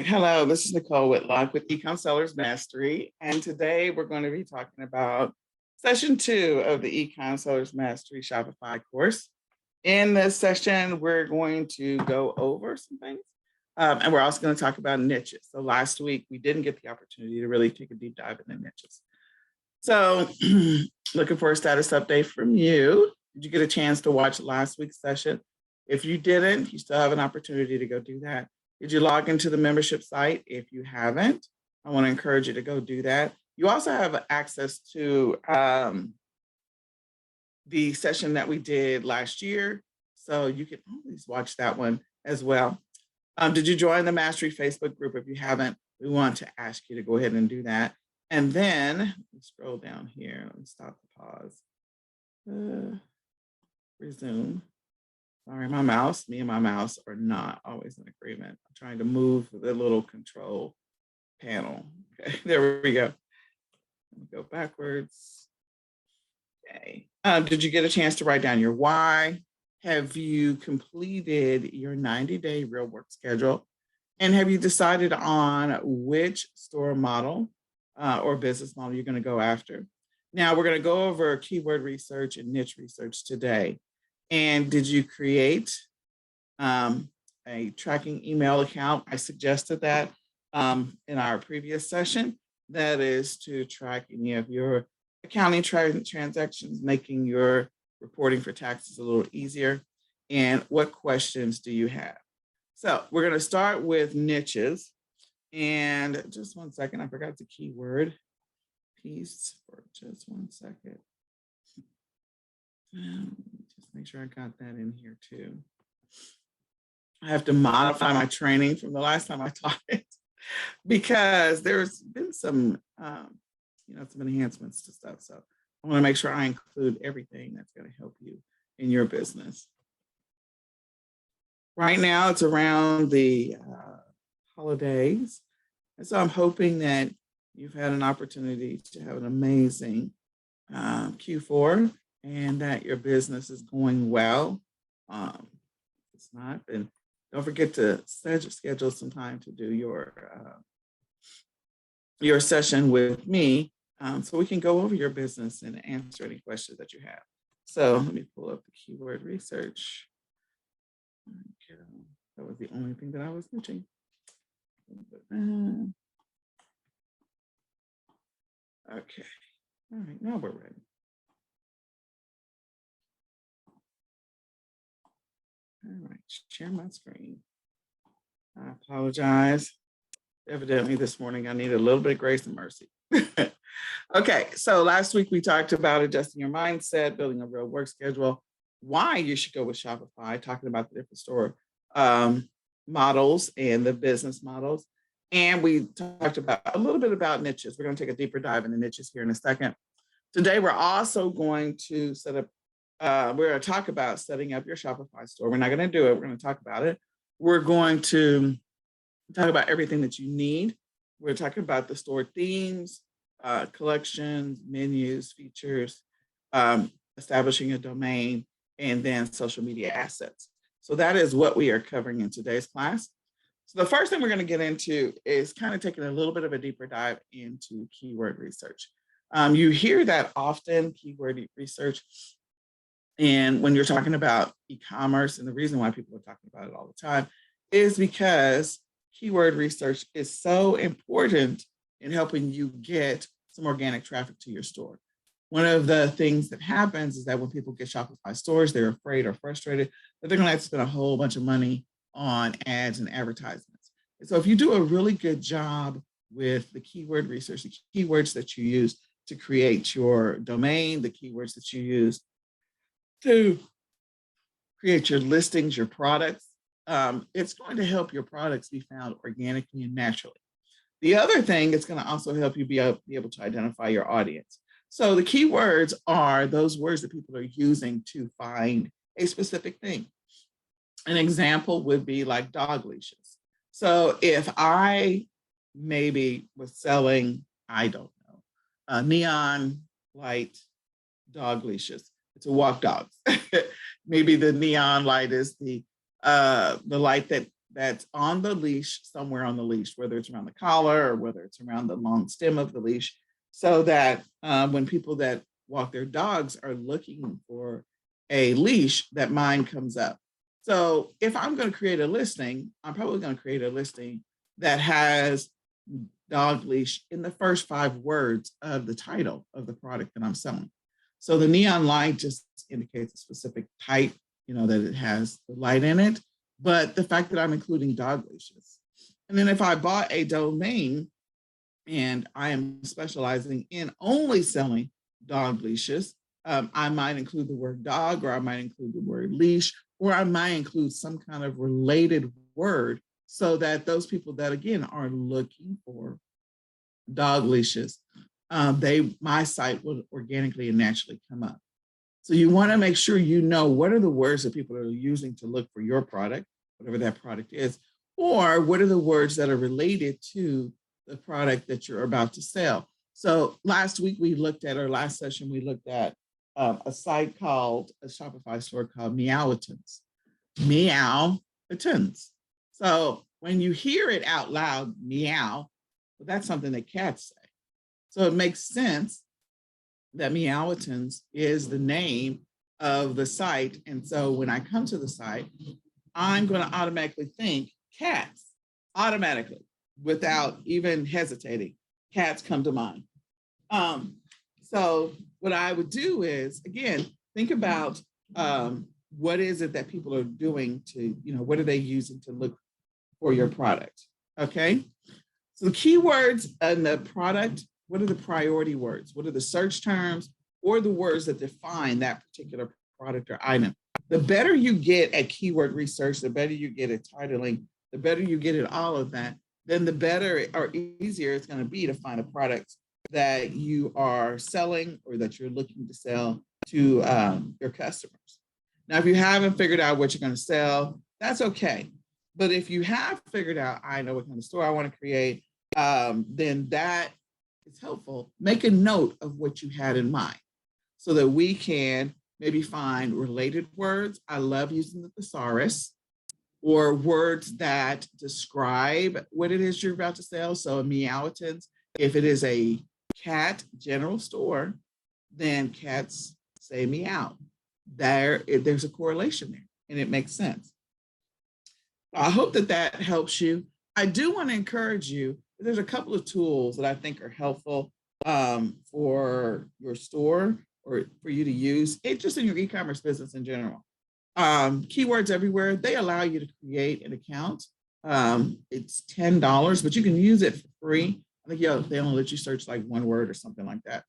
Hello, this is Nicole Whitlock with eCom Sellers Mastery, and today we're going to be talking about session 2 of the eCom Sellers Mastery Shopify course. In this session, we're going to go over some things, and we're also going to talk about niches. So last week, we didn't get the opportunity to really take a deep dive into niches. So looking for a status update from you. Did you get a chance to watch last week's session? If you didn't, you still have an opportunity to go do that. Did you log into the membership site? If you haven't, I want to encourage you to go do that. You also have access to the session that we did last year, so you can always watch that one as well. Did you join the Mastery Facebook group? If you haven't, we want to ask you to go ahead and do that. And then scroll down here. Let me stop the pause. Resume. Sorry, me and my mouse are not always in agreement. I'm trying to move the little control panel. Okay, there we go. Let me go backwards. Okay. Did you get a chance to write down your why? Have you completed your 90-day real work schedule? And have you decided on which store model or business model you're going to go after? Now, we're going to go over keyword research and niche research today. And did you create a tracking email account? I suggested that in our previous session. That is to track any of your accounting transactions, making your reporting for taxes a little easier. And what questions do you have? So we're going to start with niches. And just one second, I forgot the keyword piece for just 1 second. Just make sure I got that in here too. I have to modify my training from the last time I taught it because there's been some, some enhancements to stuff. So I want to make sure I include everything that's going to help you in your business. Right now, it's around the holidays. And so I'm hoping that you've had an opportunity to have an amazing Q4 and that your business is going well. It's not, and don't forget to schedule some time to do your session with me so we can go over your business and answer any questions that you have. So let me pull up the keyword research. Okay. That was the only thing that I was mentioning. Okay. All right, now we're ready. All right, share my screen. I apologize. Evidently this morning I need a little bit of grace and mercy. Okay, so last week we talked about adjusting your mindset, building a real work schedule, why you should go with Shopify, talking about the different store models and the business models. And we talked about a little bit about niches. We're going to take a deeper dive into niches here in a second. Today, we're also going to we're going to talk about setting up your Shopify store. We're not going to do it. We're going to talk about it. We're going to talk about everything that you need. We're talking about the store themes, collections, menus, features, establishing a domain, and then social media assets. So that is what we are covering in today's class. So the first thing we're going to get into is kind of taking a little bit of a deeper dive into keyword research. You hear that often, keyword research. And when you're talking about e-commerce, and the reason why people are talking about it all the time is because keyword research is so important in helping you get some organic traffic to your store. One of the things that happens is that when people get Shopify stores, they're afraid or frustrated that they're going to have to spend a whole bunch of money on ads and advertisements. And so if you do a really good job with the keyword research, the keywords that you use to create your domain, the keywords that you use to create your listings, your products, it's going to help your products be found organically and naturally. The other thing, it's going to also help you be able to identify your audience. So the keywords are those words that people are using to find a specific thing. An example would be like dog leashes. So if I maybe was selling, I don't know, neon light dog leashes to walk dogs. Maybe the neon light is the light that that's on the leash, somewhere on the leash, whether it's around the collar or whether it's around the long stem of the leash, so that when people that walk their dogs are looking for a leash, that mine comes up. So if I'm going to create a listing, I'm probably going to create a listing that has dog leash in the first 5 words of the title of the product that I'm selling. So the neon light just indicates a specific type, that it has the light in it, but the fact that I'm including dog leashes. And then if I bought a domain and I am specializing in only selling dog leashes, I might include the word dog, or I might include the word leash, or I might include some kind of related word, so that those people that, again, are looking for dog leashes, my site will organically and naturally come up. So you want to make sure you know what are the words that people are using to look for your product, whatever that product is, or what are the words that are related to the product that you're about to sell. So last session, we looked at a site called, a Shopify store called Meowitons. Meowitons. So when you hear it out loud, meow, well, that's something that cats say. So it makes sense that Meowitons is the name of the site. And so when I come to the site, I'm going to automatically think cats, automatically, without even hesitating. Cats come to mind. So what I would do is, again, think about what is it that people are doing to, what are they using to look for your product? Okay. So the keywords in the product, what are the priority words? What are the search terms or the words that define that particular product or item? The better you get at keyword research, the better you get at titling, the better you get at all of that, then the better or easier it's going to be to find a product that you are selling or that you're looking to sell to your customers. Now, if you haven't figured out what you're going to sell, that's okay. But if you have figured out, I know what kind of store I want to create, then that is helpful. Make a note of what you had in mind so that we can maybe find related words. I love using the thesaurus, or words that describe what it is you're about to sell. So Meowitons, if it is a cat general store, then cats say meow. There's a correlation there, and it makes sense. I hope that helps you. I do want to encourage you. There's a couple of tools that I think are helpful for your store or for you to use it just in your e-commerce business in general. Keywords Everywhere, they allow you to create an account. It's $10, but you can use it for free. I think they only let you search like one word or something like that.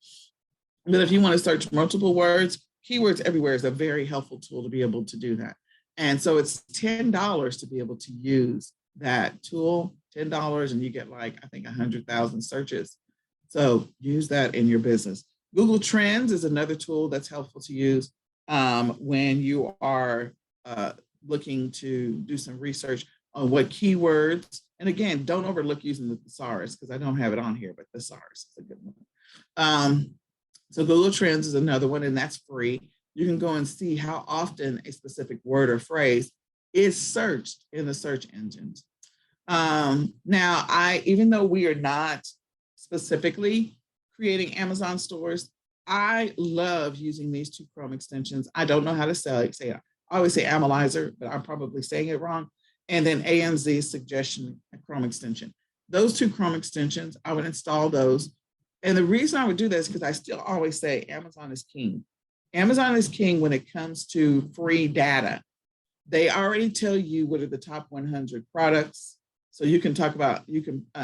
But if you want to search multiple words, Keywords Everywhere is a very helpful tool to be able to do that. And so it's $10 to be able to use that tool, $10, and you get like, I think 100,000 searches. So use that in your business. Google Trends is another tool that's helpful to use when you are looking to do some research on what keywords. And again, don't overlook using the thesaurus, because I don't have it on here, but thesaurus is a good one. So Google Trends is another one, and that's free. You can go and see how often a specific word or phrase is searched in the search engines. Now, even though we are not specifically creating Amazon stores, I love using these 2 Chrome extensions. I don't know how to say it. I always say Analyzer, but I'm probably saying it wrong. And then ANZ Suggestion Chrome extension. Those 2 Chrome extensions, I would install those. And the reason I would do this is because I still always say Amazon is king. Amazon is king when it comes to free data. They already tell you what are the top 100 products. So you can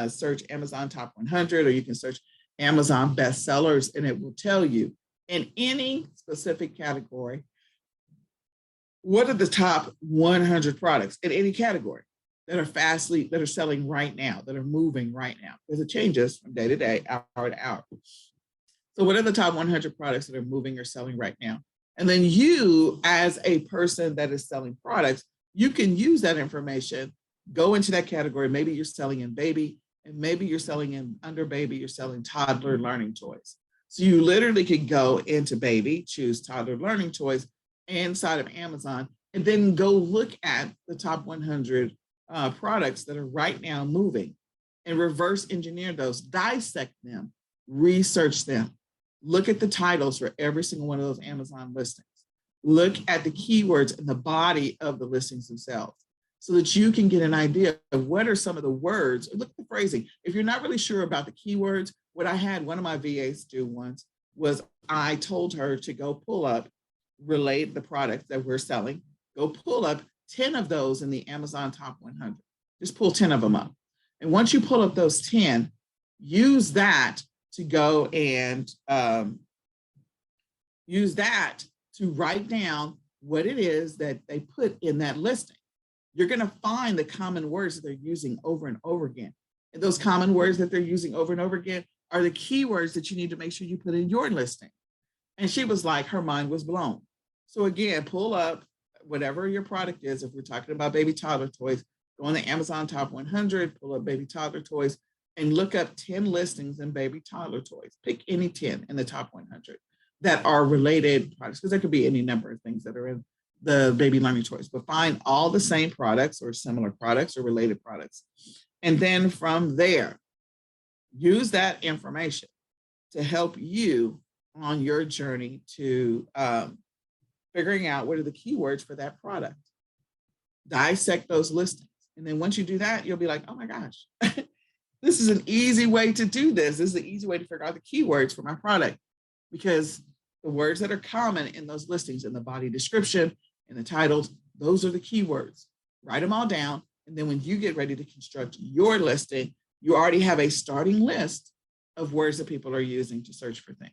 search Amazon top 100, or you can search Amazon bestsellers, and it will tell you in any specific category what are the top 100 products in any category that are selling right now, that are moving right now, because it changes from day to day, hour to hour. So what are the top 100 products that are moving or selling right now? And then you, as a person that is selling products, you can use that information, go into that category. Maybe you're selling in baby, and maybe you're selling in under baby, you're selling toddler learning toys. So you literally could go into baby, choose toddler learning toys inside of Amazon, and then go look at the top 100 products that are right now moving and reverse engineer those, dissect them, research them, look at the titles for every single one of those Amazon listings, look at the keywords in the body of the listings themselves so that you can get an idea of what are some of the words. Look at the phrasing. If you're not really sure about the keywords, what I had one of my VAs do once was I told her to go pull up, relate the products that we're selling, go pull up 10 of those in the Amazon top 100. Just pull 10 of them up. And once you pull up those 10, use that to go and use that to write down what it is that they put in that listing. You're going to find the common words that they're using over and over again. And those common words that they're using over and over again are the keywords that you need to make sure you put in your listing. And she was like, her mind was blown. So again, pull up whatever your product is. If we're talking about baby toddler toys, go on the Amazon top 100, pull up baby toddler toys, and look up 10 listings in baby toddler toys. Pick any 10 in the top 100 that are related products, because there could be any number of things that are in the baby learning toys, but find all the same products or similar products or related products. And then from there, use that information to help you on your journey to figuring out what are the keywords for that product. Dissect those listings. And then once you do that, you'll be like, oh my gosh, this is an easy way to do this. This is an easy way to figure out the keywords for my product, because the words that are common in those listings, in the body description, in the titles, those are the keywords. Write them all down. And then when you get ready to construct your listing, you already have a starting list of words that people are using to search for things.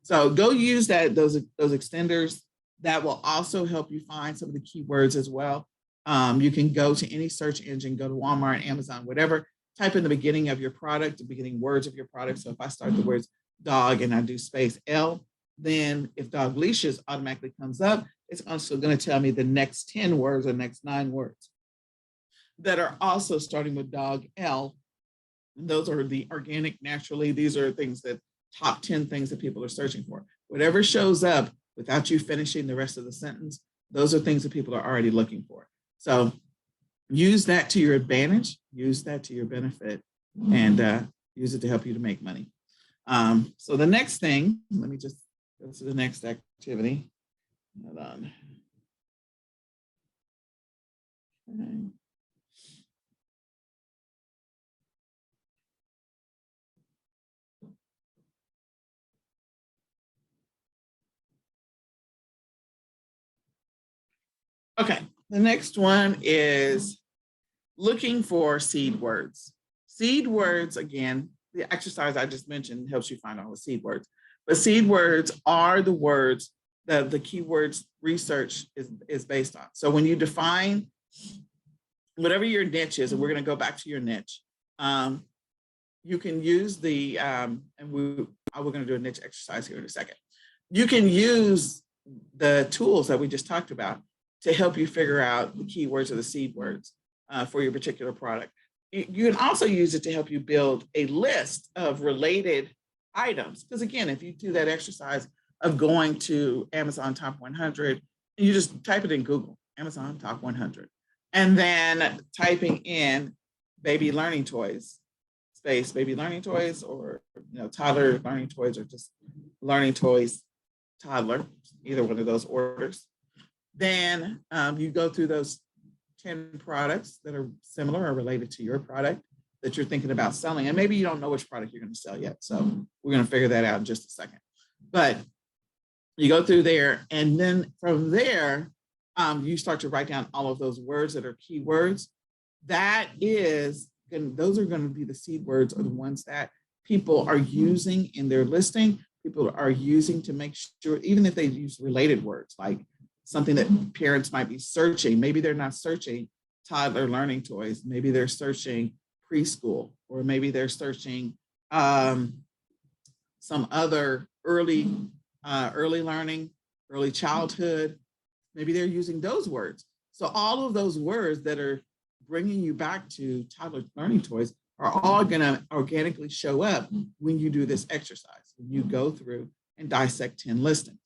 So go use those extenders. That will also help you find some of the keywords as well. You can go to any search engine, go to Walmart, Amazon, whatever, type in the beginning of your product, the beginning words of your product. So if I start the words dog and I do space L, then if dog leashes automatically comes up, it's also going to tell me the next 10 words or next 9 words that are also starting with dog L. And those are the organic, naturally. These are things that top 10 things that people are searching for. Whatever shows up without you finishing the rest of the sentence, those are things that people are already looking for. So use that to your advantage, use that to your benefit, and use it to help you to make money. So the next thing, let me just go to the next activity. Hold on. Okay. Okay, the next one is looking for seed words. Seed words, again, the exercise I just mentioned helps you find all the seed words. But seed words are the words that the keywords research is based on. So when you define whatever your niche is, and we're going to go back to your niche, you can use the, we're going to do a niche exercise here in a second. You can use the tools that we just talked about to help you figure out the keywords or the seed words for your particular product. You can also use it to help you build a list of related items. Because again, if you do that exercise of going to Amazon Top 100, and you just type it in Google, Amazon Top 100, and then typing in baby learning toys, space baby learning toys, or toddler learning toys, or just learning toys, toddler, either one of those orders. Then you go through those 10 products that are similar or related to your product that you're thinking about selling. And maybe you don't know which product you're going to sell yet. So we're going to figure that out in just a second. But you go through there, and then from there, you start to write down all of those words that are keywords. Those are going to be the seed words, or the ones that people are using in their listing. People are using to make sure, even if they use related words, like something that parents might be searching. Maybe they're not searching toddler learning toys. Maybe they're searching preschool, or maybe they're searching some other early learning, early childhood. Maybe they're using those words. So all of those words that are bringing you back to toddler learning toys are all going to organically show up when you do this exercise, when you go through and dissect 10 listings.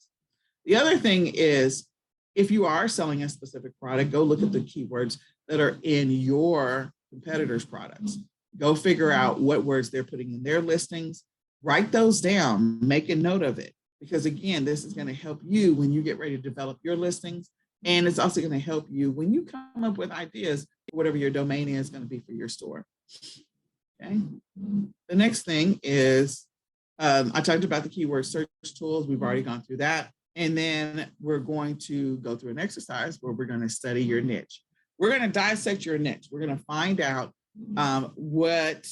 The other thing is, if you are selling a specific product, go look at the keywords that are in your competitors' products. Go figure out what words they're putting in their listings. Write those down, make a note of it. Because again, this is going to help you when you get ready to develop your listings. And it's also going to help you when you come up with ideas, whatever your domain is going to be for your store. Okay. The next thing is, I talked about the keyword search tools. We've already gone through that. And then we're going to go through an exercise where we're going to study your niche. We're going to dissect your niche. We're going to find out what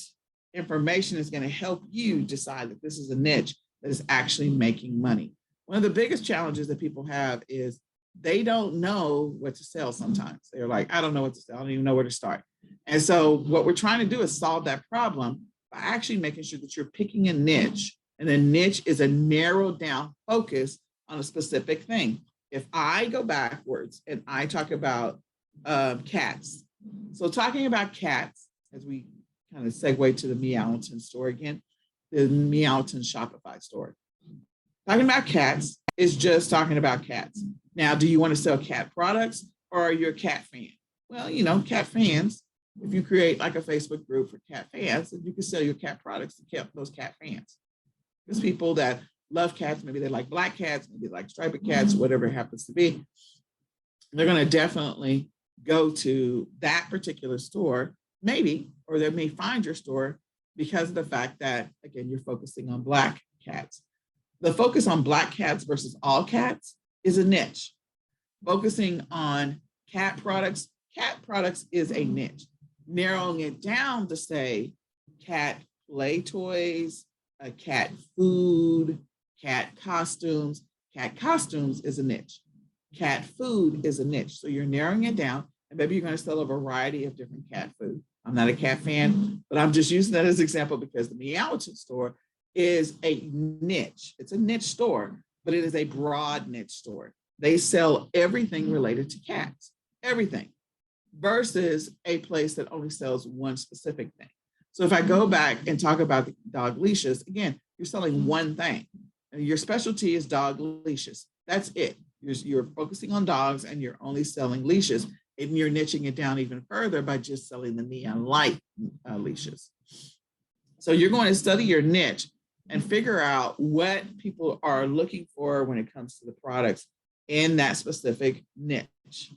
information is going to help you decide that this is a niche that is actually making money. One of the biggest challenges that people have is they don't know what to sell sometimes. They're like, I don't know what to sell. I don't even know where to start. And so what we're trying to do is solve that problem by actually making sure that you're picking a niche. And a niche is a narrowed down focus on a specific thing. If I go backwards and I talk about cats. So talking about cats, as we kind of segue to the Meowton store again, the Meowton Shopify store. Talking about cats is just talking about cats. Now, do you want to sell cat products or are you a cat fan? Well, you know, cat fans, if you create like a Facebook group for cat fans, you can sell your cat products to those cat fans. There's people that love cats, maybe they like black cats, maybe they like striped cats, whatever it happens to be. They're going to definitely go to that particular store, maybe, or they may find your store because of the fact that, again, you're focusing on black cats. The focus on black cats versus all cats is a niche. Focusing on cat products is a niche. Narrowing it down to say cat play toys, cat food, cat costumes. Cat costumes is a niche. Cat food is a niche. So you're narrowing it down, and maybe you're going to sell a variety of different cat food. I'm not a cat fan, but I'm just using that as an example because the Meowton store is a niche. It's a niche store, but it is a broad niche store. They sell everything related to cats, everything, versus a place that only sells one specific thing. So if I go back and talk about the dog leashes, again, you're selling one thing. And your specialty is dog leashes. That's it. You're focusing on dogs and you're only selling leashes. And you're niching it down even further by just selling the neon light leashes. So you're going to study your niche and figure out what people are looking for when it comes to the products in that specific niche.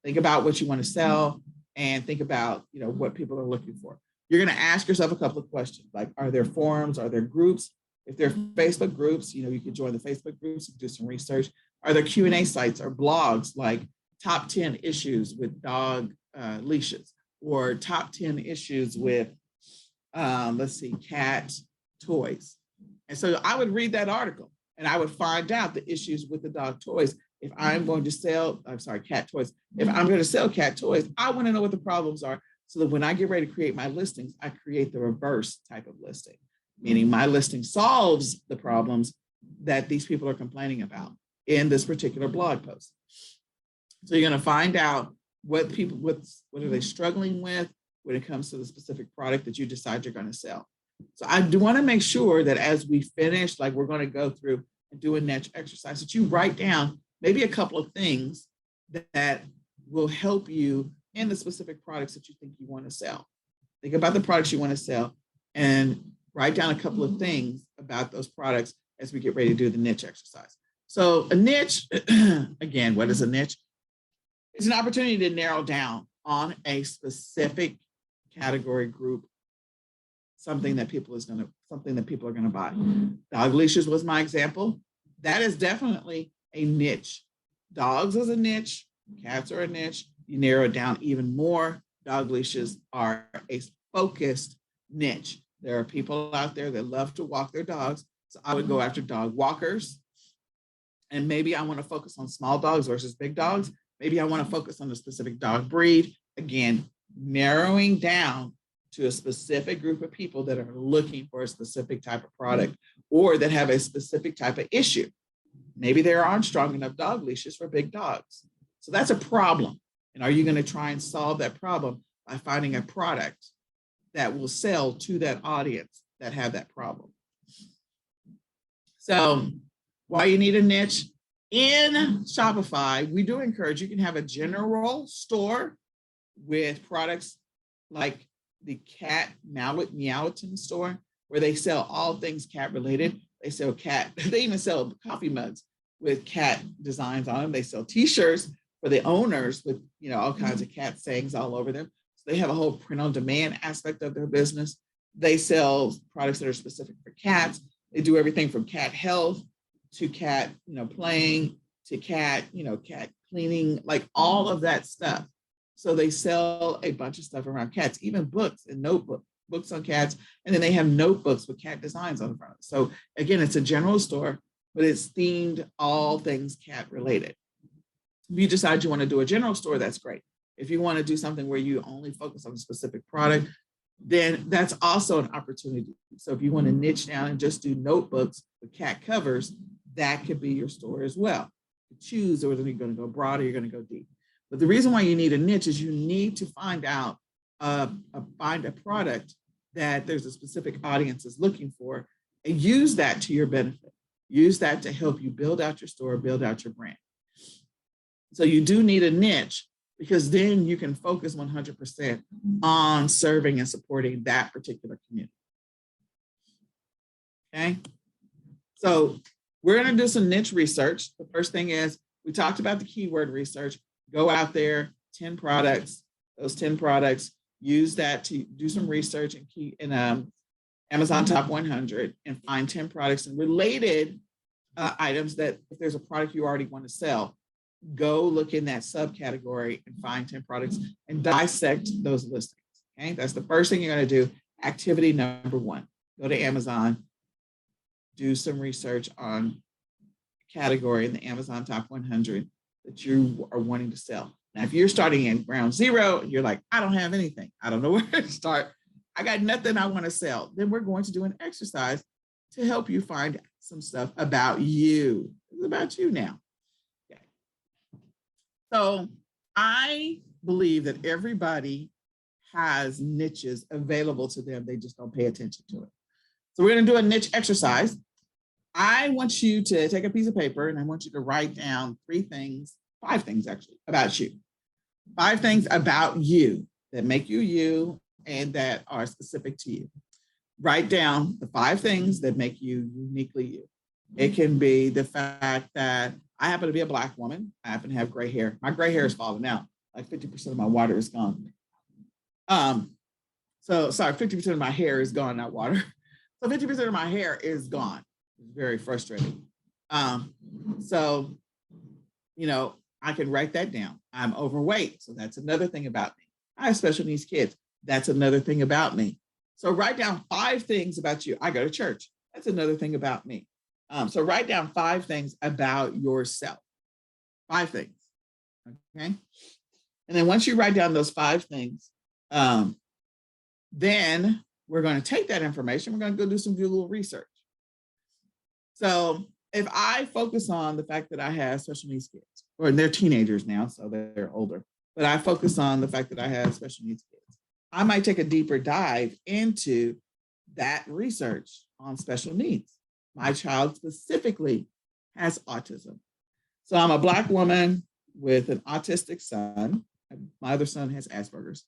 Think about what you want to sell and think about, you know, what people are looking for. You're going to ask yourself a couple of questions, like, are there forums? Are there groups? If there are Facebook groups, you know, you can join the Facebook groups and do some research. Are there Q&A sites or blogs like top 10 issues with dog leashes or top 10 issues with, cat toys? And so I would read that article and I would find out the issues with the dog toys. If I'm going to sell, cat toys. If I'm going to sell cat toys, I want to know what the problems are so that when I get ready to create my listings, I create the reverse type of listing, meaning my listing solves the problems that these people are complaining about in this particular blog post. So you're going to find out what are they struggling with when it comes to the specific product that you decide you're going to sell. So I do want to make sure that as we finish, like we're going to go through and do a niche exercise, that you write down maybe a couple of things that will help you in the specific products that you think you want to sell. Think about the products you want to sell and write down a couple of things about those products as we get ready to do the niche exercise. So a niche, again, what is a niche? It's an opportunity to narrow down on a specific category group, something that people are going to buy. Dog leashes was my example. That is definitely a niche. Dogs is a niche. Cats are a niche. You narrow it down even more. Dog leashes are a focused niche. There are people out there that love to walk their dogs. So I would go after dog walkers. And maybe I want to focus on small dogs versus big dogs. Maybe I want to focus on a specific dog breed. Again, narrowing down to a specific group of people that are looking for a specific type of product or that have a specific type of issue. Maybe there aren't strong enough dog leashes for big dogs. So that's a problem. And are you going to try and solve that problem by finding a product that will sell to that audience that have that problem? So why you need a niche? In Shopify, we do encourage, you can have a general store with products like the cat Meowton store, where they sell all things cat related. They sell cat, they even sell coffee mugs with cat designs on them. They sell t-shirts for the owners with, all kinds of cat sayings all over them. So they have a whole print on demand aspect of their business. They sell products that are specific for cats. They do everything from cat health to cat, playing to cat, cat cleaning, like all of that stuff. So they sell a bunch of stuff around cats, even books and books on cats. And then they have notebooks with cat designs on the front. So again, it's a general store, but it's themed all things cat related. If you decide you want to do a general store, that's great. If you want to do something where you only focus on a specific product, then that's also an opportunity. So if you want to niche down and just do notebooks with cat covers, that could be your store as well. You choose whether you're going to go broad or you're going to go deep. But the reason why you need a niche is you need to find a product that there's a specific audience is looking for, and use that to your benefit. Use that to help you build out your store, build out your brand. So you do need a niche, because then you can focus 100% on serving and supporting that particular community. Okay. So we're going to do some niche research. The first thing is, we talked about the keyword research. Go out there, 10 products, those 10 products, use that to do some research in Amazon Top 100 and find 10 products and related items that if there's a product you already want to sell, go look in that subcategory and find 10 products and dissect those listings. Okay, that's the first thing you're going to do. Activity number one, go to Amazon, do some research on a category in the Amazon Top 100 that you are wanting to sell. Now, if you're starting in ground zero and you're like, I don't have anything, I don't know where to start, I got nothing I want to sell, then we're going to do an exercise to help you find some stuff about you. It's about you now. Okay. So I believe that everybody has niches available to them. They just don't pay attention to it. So we're going to do a niche exercise. I want you to take a piece of paper and I want you to write down 5 things actually about you. 5 things about you that make you you and that are specific to you. Write down the 5 things that make you uniquely you. It can be the fact that I happen to be a Black woman. I happen to have gray hair. My gray hair is falling out. Like 50% of my water is gone. 50% of my hair is gone, not water. So 50% of my hair is gone. It's very frustrating. I can write that down. I'm overweight. So that's another thing about me. I have special needs kids. That's another thing about me. So write down 5 things about you. I go to church. That's another thing about me. So write down 5 things about yourself. 5 things. Okay. And then once you write down those 5 things, then we're going to take that information. We're going to go do some Google research. So if I focus on the fact that I have special needs kids, or they're teenagers now, so they're older, but I focus on the fact that I have special needs kids, I might take a deeper dive into that research on special needs. My child specifically has autism. So I'm a Black woman with an autistic son. My other son has Asperger's.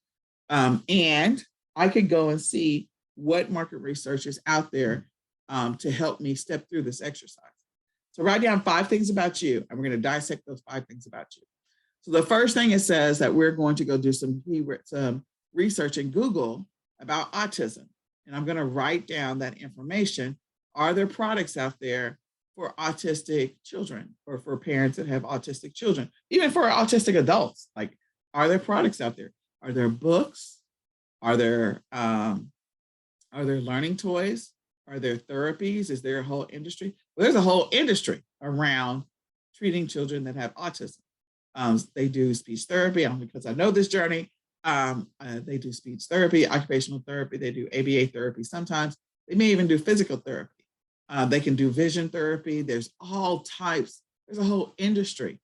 And I could go and see what market research is out there to help me step through this exercise. So write down 5 things about you, and we're going to dissect those 5 things about you. So the first thing it says that we're going to go do some research in Google about autism. And I'm going to write down that information. Are there products out there for autistic children or for parents that have autistic children, even for autistic adults? Like, are there products out there? Are there books? Are there learning toys? Are there therapies? Is there a whole industry? Well, there's a whole industry around treating children that have autism. They do speech therapy. Because I know this journey. They do speech therapy, occupational therapy. They do ABA therapy. Sometimes they may even do physical therapy. They can do vision therapy. There's all types. There's a whole industry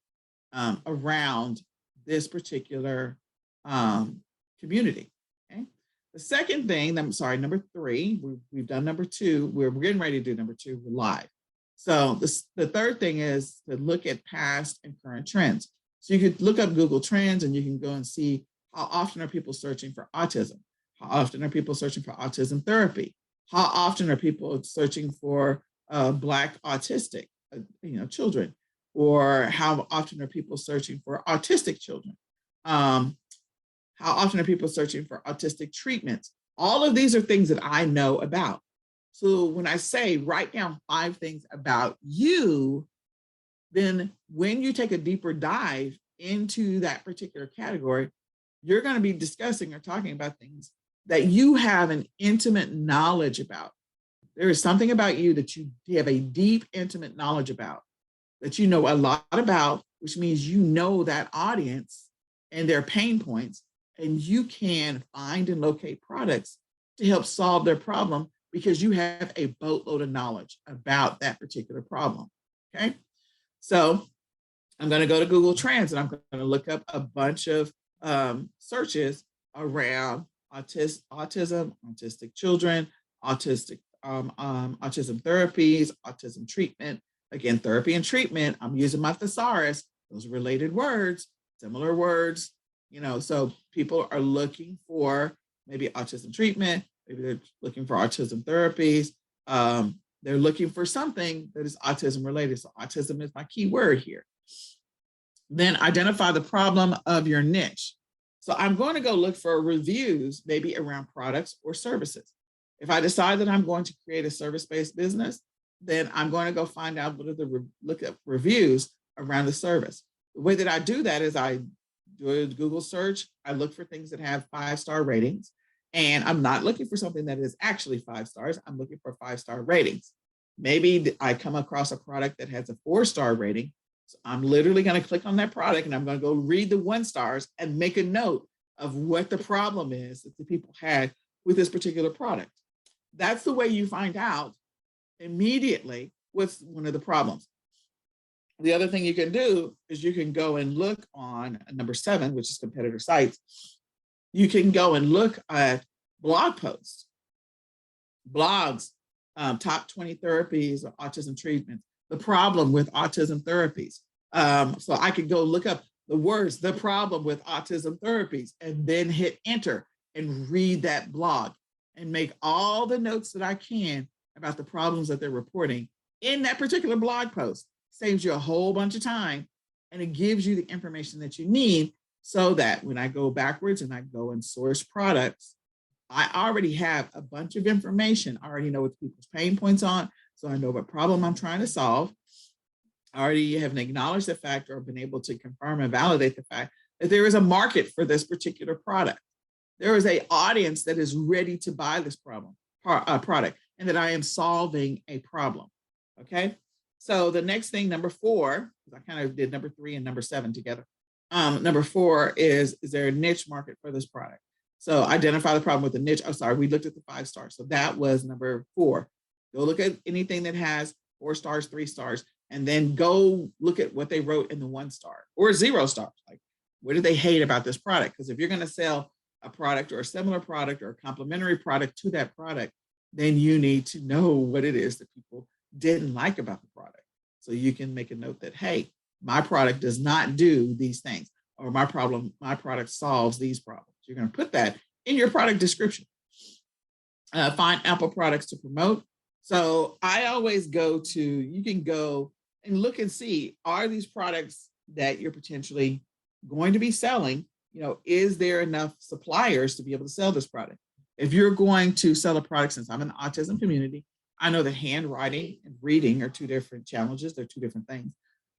around this particular community. Okay. The second thing, number 3, we've done number 2. We're getting ready to do number 2. We're live. So the third thing is to look at past and current trends. So you could look up Google Trends and you can go and see How often are people searching for autism? How often are people searching for autism therapy? How often are people searching for Black autistic, children? Or how often are people searching for autistic children? How often are people searching for autistic treatments? All of these are things that I know about. So when I say write down 5 things about you, then when you take a deeper dive into that particular category, you're going to be discussing or talking about things that you have an intimate knowledge about. There is something about you that you have a deep, intimate knowledge about, that you know a lot about, which means you know that audience and their pain points, and you can find and locate products to help solve their problem because you have a boatload of knowledge about that particular problem. Okay. So I'm going to go to Google Trends and I'm going to look up a bunch of searches around autism, autistic children, autism therapies, autism treatment. Again, therapy and treatment, I'm using my thesaurus, those related words, similar words, so people are looking for maybe autism treatment, maybe they're looking for autism therapies. They're looking for something that is autism related. So autism is my key word here. Then identify the problem of your niche. So I'm going to go look for reviews, maybe around products or services. If I decide that I'm going to create a service-based business, then I'm going to go find out look at reviews around the service. The way that I do that is I do a Google search. I look for things that have 5-star ratings. And I'm not looking for something that is actually 5 stars. I'm looking for 5-star ratings. Maybe I come across a product that has a 4-star rating. So I'm literally going to click on that product and I'm going to go read the 1 stars and make a note of what the problem is that the people had with this particular product. That's the way you find out immediately what's one of the problems. The other thing you can do is you can go and look on number 7, which is competitor sites. You can go and look at blog posts, blogs, top 20 therapies of autism treatment, the problem with autism therapies. So I could go look up the words, the problem with autism therapies, and then hit enter and read that blog and make all the notes that I can about the problems that they're reporting in that particular blog post. Saves you a whole bunch of time, and it gives you the information that you need so that when I go backwards and I go and source products, I already have a bunch of information. I already know what people's pain points are, so I know what problem I'm trying to solve. I already have acknowledged the fact or been able to confirm and validate the fact that there is a market for this particular product. There is an audience that is ready to buy this product, and that I am solving a problem. Okay. So the next thing, number 4, because I kind of did number 3 and number 7 together. Number 4 is there a niche market for this product? So identify the problem with the niche. Oh, sorry, we looked at the 5 stars. So that was number 4. Go look at anything that has 4 stars, 3 stars, and then go look at what they wrote in the 1 star or 0 stars. Like, what do they hate about this product? Because if you're going to sell a product or a similar product or a complementary product to that product, then you need to know what it is that people didn't like about the product. So you can make a note that, hey, my product does not do these things, or my product solves these problems. You're going to put that in your product description. Find ample products to promote. So I always you can go and look and see, are these products that you're potentially going to be selling, is there enough suppliers to be able to sell this product? If you're going to sell a product, since I'm in the autism community, I know that handwriting and reading are 2 different challenges. They're 2 different things.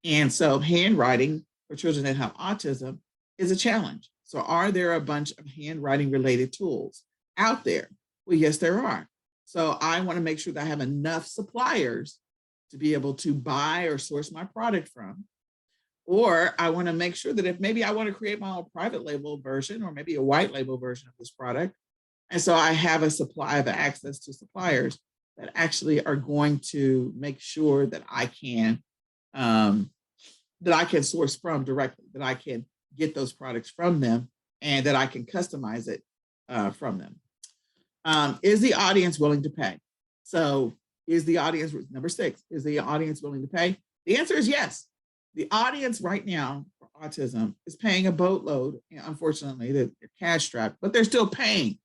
And so handwriting for children that have autism is a challenge. So are there a bunch of handwriting related tools out there? Well, yes, there are. So I want to make sure that I have enough suppliers to be able to buy or source my product from. Or I want to make sure that if maybe I want to create my own private label version or maybe a white label version of this product. And so I have access to suppliers that actually are going to make sure that I can source from directly, that I can get those products from them, and that I can customize it from them. Is the audience willing to pay? So is the audience, number 6, is the audience willing to pay? The answer is yes. The audience right now for autism is paying a boatload. Unfortunately, they're cash strapped, but they're still paying.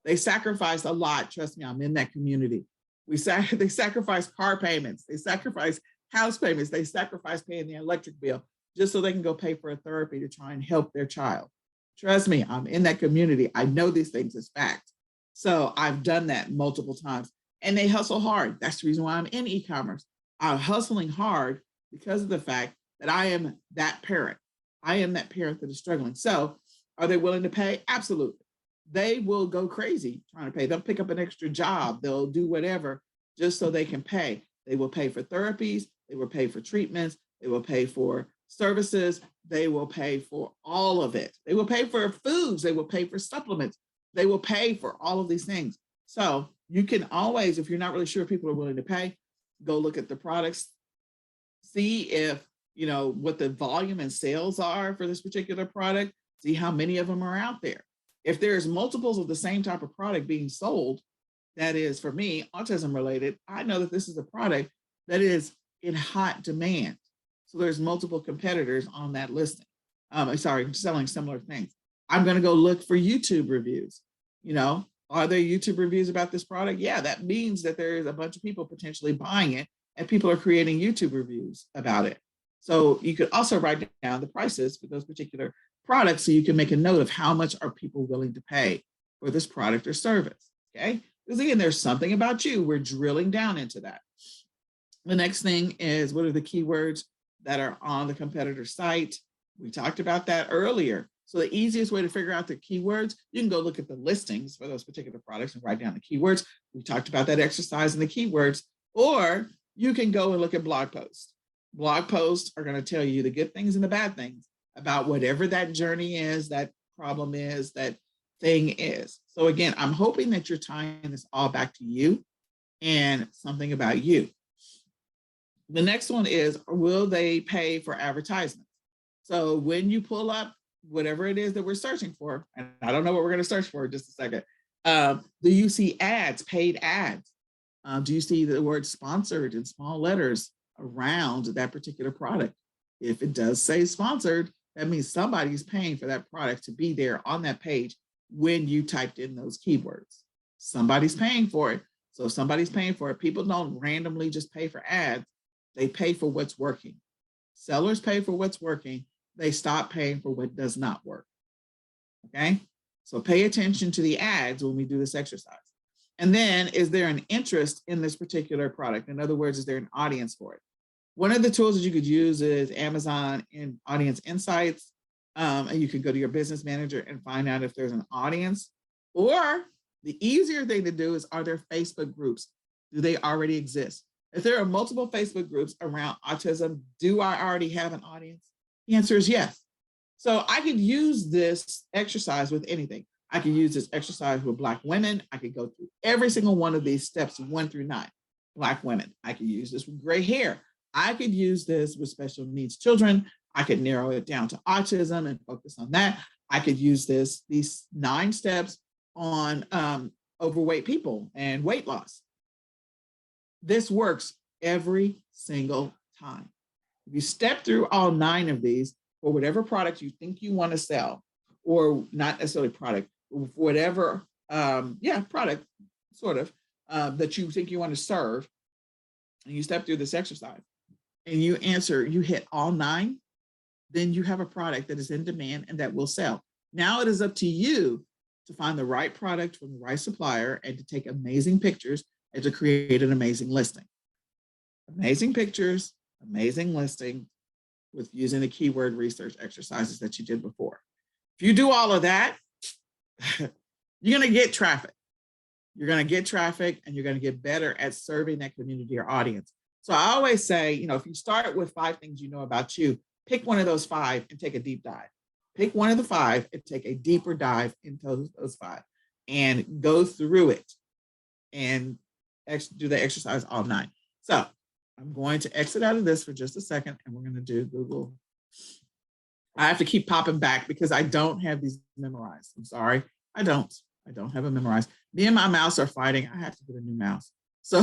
They sacrifice a lot. Trust me, I'm in that community. They sacrifice car payments. They sacrifice house payments. They sacrifice paying the electric bill just so they can go pay for a therapy to try and help their child. Trust me, I'm in that community. I know these things as fact. So I've done that multiple times, and they hustle hard. That's the reason why I'm in e-commerce. I'm hustling hard because of the fact that I am that parent. I am that parent that is struggling. So are they willing to pay? Absolutely. They will go crazy trying to pay. They'll pick up an extra job. They'll do whatever just so they can pay. They will pay for therapies. They will pay for treatments. They will pay for services. They will pay for all of it. They will pay for foods. They will pay for supplements. They will pay for all of these things. So you can always, if you're not really sure people are willing to pay, go look at the products, see if, what the volume and sales are for this particular product, see how many of them are out there. If there's multiples of the same type of product being sold, that is, for me, autism related, I know that this is a product that is in hot demand. So there's multiple competitors on that listing. Selling similar things. I'm going to go look for YouTube reviews. Are there YouTube reviews about this product? Yeah, that means that there's a bunch of people potentially buying it, and people are creating YouTube reviews about it. So you could also write down the prices for those particular products so you can make a note of how much are people willing to pay for this product or service, okay? Because again, there's something about you. We're drilling down into that. The next thing is, what are the keywords that are on the competitor site? We talked about that earlier. So the easiest way to figure out the keywords, you can go look at the listings for those particular products and write down the keywords. We talked about that exercise in the keywords, or you can go and look at blog posts. Blog posts are going to tell you the good things and the bad things about whatever that journey is, that problem is, that thing is. So again, I'm hoping that you're tying this all back to you and something about you. The next one is, will they pay for advertisements? So when you pull up whatever it is that we're searching for, and I don't know what we're going to search for in just a second, do you see ads, paid ads? Do you see the word sponsored in small letters around that particular product? If it does say sponsored, that means somebody's paying for that product to be there on that page when you typed in those keywords. Somebody's paying for it. So if somebody's paying for it, people don't randomly just pay for ads. They pay for what's working. Sellers pay for what's working. They stop paying for what does not work. Okay? So pay attention to the ads when we do this exercise. And then, is there an interest in this particular product? In other words, is there an audience for it? One of the tools that you could use is Amazon and Audience Insights. And you can go to your business manager and find out if there's an audience. Or the easier thing to do is, are there Facebook groups? Do they already exist? If there are multiple Facebook groups around autism, do I already have an audience? The answer is yes. So I could use this exercise with anything. I could use this exercise with Black women. I could go through every single one of these steps 1 through 9. Black women. I could use this with gray hair. I could use this with special needs children. I could narrow it down to autism and focus on that. I could use these 9 steps on overweight people and weight loss. This works every single time. If you step through all 9 of these for whatever product you think you want to sell, or not necessarily product, whatever, product sort of that you think you want to serve, and you step through this exercise and you hit all 9, then you have a product that is in demand and that will sell. Now it is up to you to find the right product from the right supplier and to take amazing pictures and to create an amazing listing. Amazing pictures, amazing listing with using the keyword research exercises that you did before. If you do all of that, you're going to get traffic. You're going to get traffic and you're going to get better at serving that community or audience. So I always say, if you start with 5 things you know about you, pick one of those 5 and take a deep dive. Pick one of the 5 and take a deeper dive into those 5 and go through it and do the exercise all 9. So I'm going to exit out of this for just a second and we're going to do Google. I have to keep popping back because I don't have these memorized. I'm sorry. I don't have it memorized. Me and my mouse are fighting. I have to get a new mouse. So,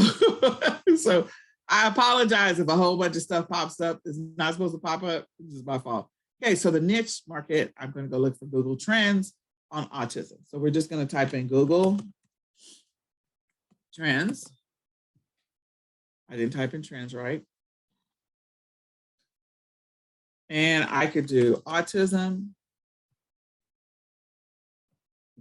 so I apologize if a whole bunch of stuff pops up. It's not supposed to pop up. This is my fault. Okay, so the niche market, I'm going to go look for Google Trends on autism. So we're just going to type in Google Trends. I didn't type in trends right. And I could do autism.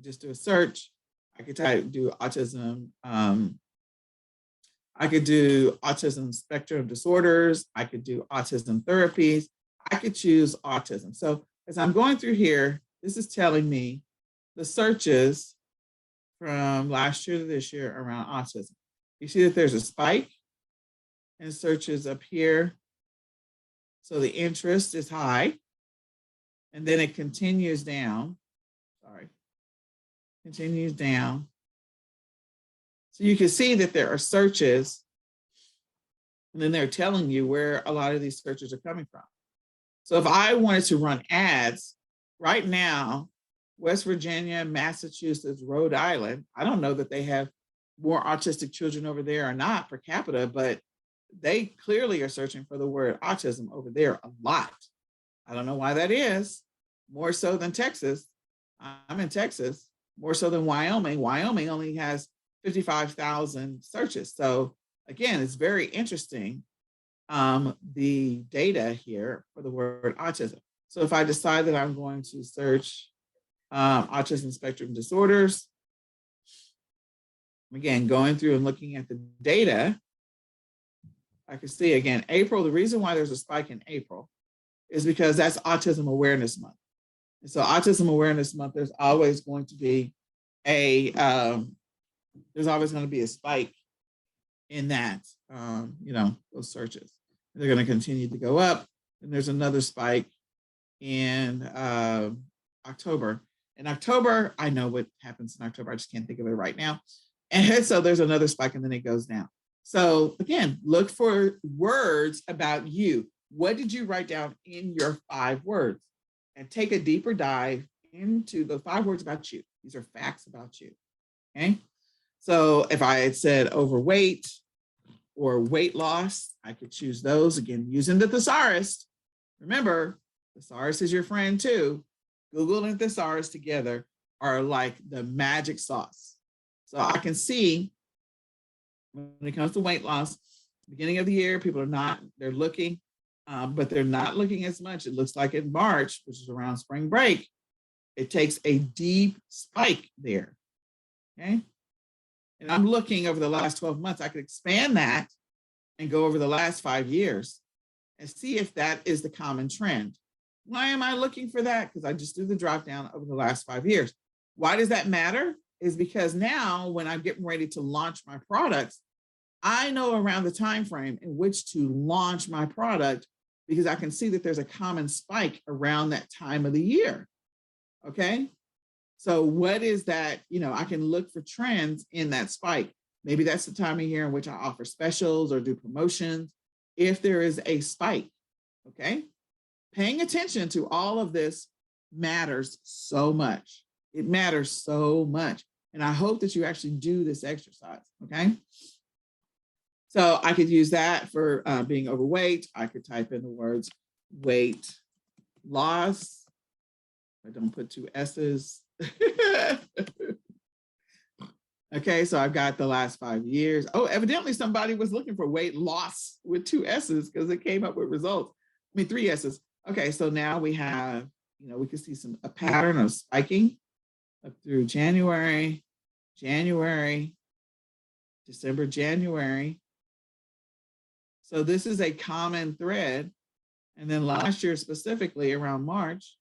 Just do a search. I could do autism. I could do autism spectrum disorders. I could do autism therapies. I could choose autism. So as I'm going through here, this is telling me the searches from last year to this year around autism. You see that there's a spike in searches up here. So the interest is high. And then it continues down. Sorry. Continues down. So you can see that there are searches, and then they're telling you where a lot of these searches are coming from. So if I wanted to run ads right now, West Virginia, Massachusetts, Rhode Island, I don't know that they have more autistic children over there or not per capita, but they clearly are searching for the word autism over there a lot. I don't know why that is, more so than Texas. I'm in Texas, more so than Wyoming. Wyoming only has 55,000 searches. So again, it's very interesting, the data here for the word autism. So if I decide that I'm going to search autism spectrum disorders, again, going through and looking at the data, I can see again, April, the reason why there's a spike in April is because that's Autism Awareness Month. And so Autism Awareness Month, there's always going to be a spike in that, those searches. They're going to continue to go up. And there's another spike in October. In October, I know what happens in October. I just can't think of it right now. And so there's another spike and then it goes down. So again, look for words about you. What did you write down in your 5 words? And take a deeper dive into the 5 words about you. These are facts about you. Okay. So if I had said overweight or weight loss, I could choose those again using the thesaurus. Remember, thesaurus is your friend too. Google and thesaurus together are like the magic sauce. So I can see when it comes to weight loss, beginning of the year, people they're looking, but they're not looking as much. It looks like in March, which is around spring break, it takes a deep spike there. Okay. And I'm looking over the last 12 months, I could expand that and go over the last 5 years and see if that is the common trend. Why am I looking for that? Because I just do the drop down over the last 5 years. Why does that matter? Is because now when I'm getting ready to launch my products, I know around the time frame in which to launch my product because I can see that there's a common spike around that time of the year. Okay. So what is that? I can look for trends in that spike. Maybe that's the time of year in which I offer specials or do promotions. If there is a spike, okay? Paying attention to all of this matters so much. It matters so much. And I hope that you actually do this exercise, okay? So I could use that for being overweight. I could type in the words weight loss. I don't put 2 S's. Okay, so I've got the last 5 years. Oh, evidently somebody was looking for weight loss with 2 S's because it came up with results. 3 S's. Okay, so now we have, we can see a pattern of spiking up through January, December, January. So this is a common thread. And then last year, specifically around March,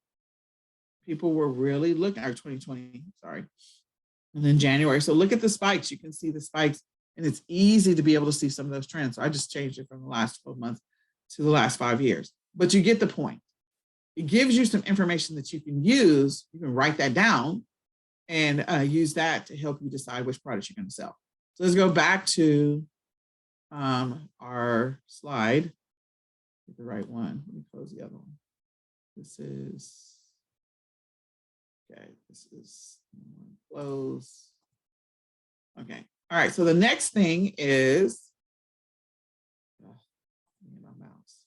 people were really looking, or 2020, sorry. And then January. So look at the spikes. You can see the spikes, and it's easy to be able to see some of those trends. So I just changed it from the last 12 months to the last 5 years. But you get the point. It gives you some information that you can use. You can write that down and use that to help you decide which products you're going to sell. So let's go back to our slide. Get the right one. Let me close the other one. This is close. Okay. All right. So the next thing is my mouse.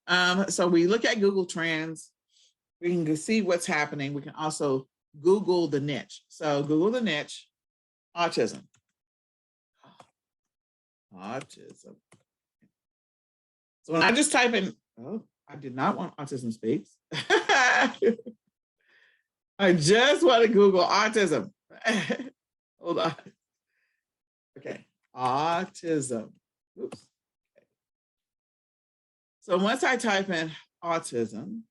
So we look at Google Trends. We can see what's happening. We can also Google the niche. So Google the niche, autism. Autism. So when I just type in, oh, I did not want autism speaks. I just want to Google autism. Hold on. Okay, autism. Oops. Okay. So once I type in autism,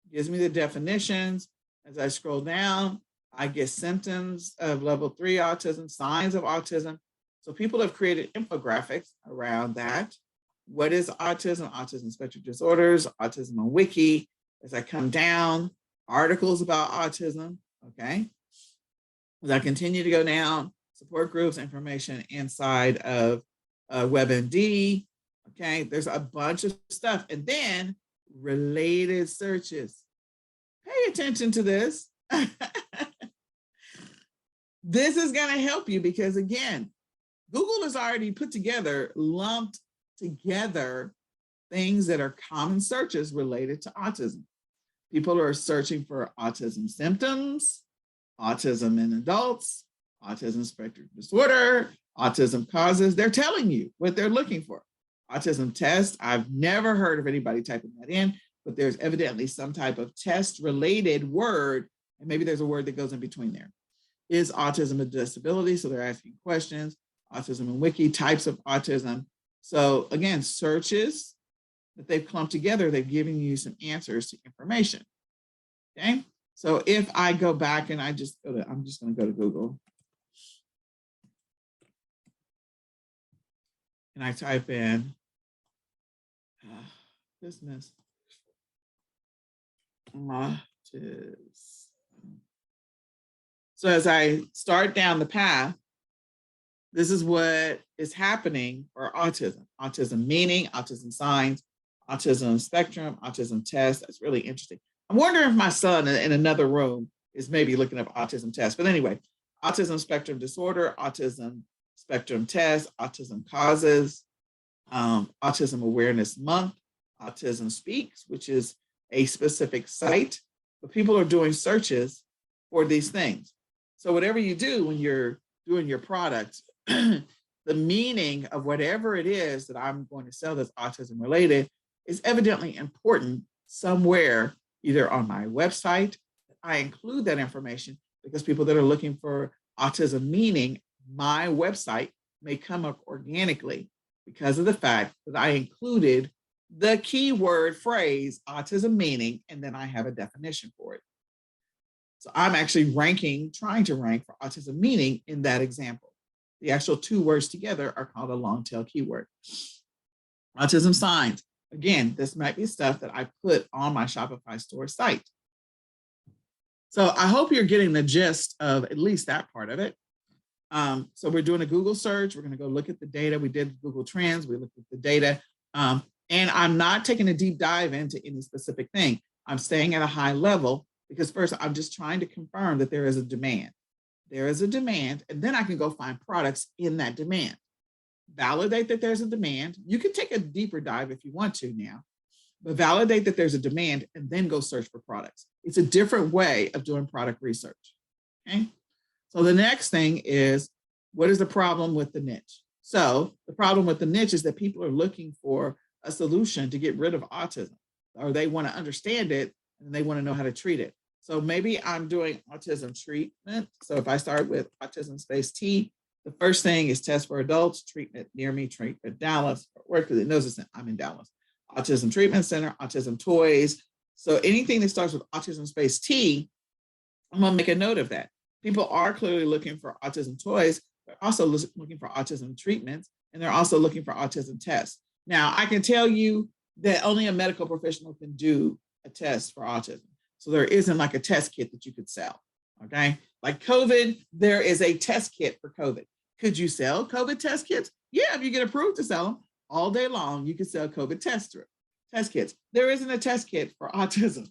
it gives me the definitions. As I scroll down, I get symptoms of level 3 autism, signs of autism. So people have created infographics around that. What is autism? Autism spectrum disorders, autism on Wiki. As I come down, articles about autism, okay? As I continue to go down, support groups, information inside of WebMD, okay? There's a bunch of stuff. And then related searches. Pay attention to this. This is gonna help you because again, Google has already put together, lumped together things that are common searches related to autism. People are searching for autism symptoms, autism in adults, autism spectrum disorder, autism causes. They're telling you what they're looking for. Autism test, I've never heard of anybody typing that in, but there's evidently some type of test related word, and maybe there's a word that goes in between there. Is autism a disability? So they're asking questions. Autism and Wiki, types of autism. So again, searches that they've clumped together, they've given you some answers to information. Okay. So if I go back and I'm just going to go to Google and I type in business autism. So as I start down the path, this is what is happening for autism. Autism meaning, autism signs, autism spectrum, autism test. That's really interesting. I'm wondering if my son in another room is maybe looking up autism test. But anyway, autism spectrum disorder, autism spectrum test, autism causes, Autism Awareness Month, Autism Speaks, which is a specific site. But people are doing searches for these things. So whatever you do when you're doing your product, the meaning of whatever it is that I'm going to sell that's autism related is evidently important somewhere, either on my website. I include that information because people that are looking for autism meaning, my website may come up organically because of the fact that I included the keyword phrase autism meaning, and then I have a definition for it. So I'm actually trying to rank for autism meaning in that example. The actual two words together are called a long tail keyword. Autism signs. Again, this might be stuff that I put on my Shopify store site. So I hope you're getting the gist of at least that part of it. So we're doing a Google search. We're going to go look at the data. We did Google Trends. We looked at the data. And I'm not taking a deep dive into any specific thing. I'm staying at a high level because first I'm just trying to confirm that there is a demand. There is a demand, and then I can go find products in that demand. Validate that there's a demand. You can take a deeper dive if you want to now, but validate that there's a demand and then go search for products. It's a different way of doing product research. Okay. So the next thing is, what is the problem with the niche? So the problem with the niche is that people are looking for a solution to get rid of autism, or they want to understand it and they want to know how to treat it. So maybe I'm doing autism treatment. So if I start with autism space T, the first thing is test for adults, treatment near me, treatment Dallas, or because it knows I'm in Dallas. Autism Treatment Center, autism toys. So anything that starts with autism space T, I'm going to make a note of that. People are clearly looking for autism toys. They're also looking for autism treatments, and they're also looking for autism tests. Now, I can tell you that only a medical professional can do a test for autism. So there isn't like a test kit that you could sell, okay? Like COVID, there is a test kit for COVID. Could you sell COVID test kits? Yeah, if you get approved to sell them all day long, you can sell COVID test kits. There isn't a test kit for autism.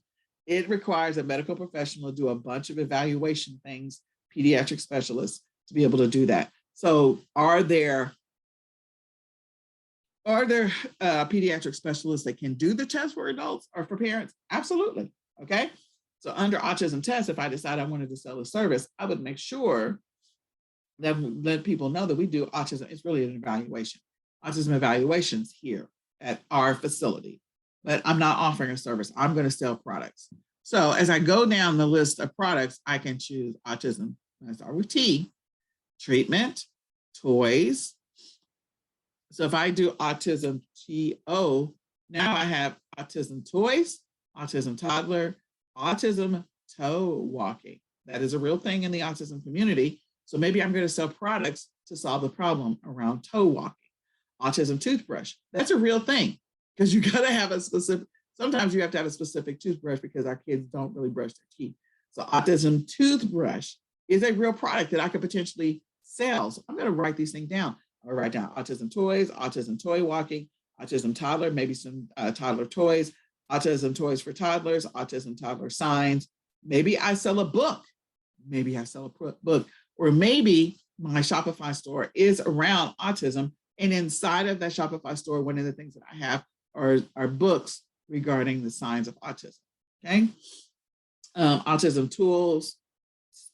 It requires a medical professional to do a bunch of evaluation things, pediatric specialists to be able to do that. So are there Are there pediatric specialists that can do the test for adults or for parents? Absolutely. Okay. So under autism test, if I decide I wanted to sell a service, I would make sure that let people know that we do autism. It's really an evaluation. Autism evaluations here at our facility, but I'm not offering a service. I'm going to sell products. So as I go down the list of products, I can choose autism. I start with T, treatment, toys. So if I do autism TO, now I have autism toys, autism toddler, autism toe walking. That is a real thing in the autism community. So maybe I'm going to sell products to solve the problem around toe walking. Autism toothbrush. That's a real thing because you got to have a specific, sometimes you have to have a specific toothbrush because our kids don't really brush their teeth. So autism toothbrush is a real product that I could potentially sell. So I'm going to write these things down. I'll write down autism toys, autism toy walking, autism toddler, maybe some toddler toys, autism toys for toddlers, autism toddler signs. Maybe I sell a book. Maybe I sell a book. Or maybe my Shopify store is around autism. And inside of that Shopify store, one of the things that I have are books regarding the signs of autism. Okay. Autism tools,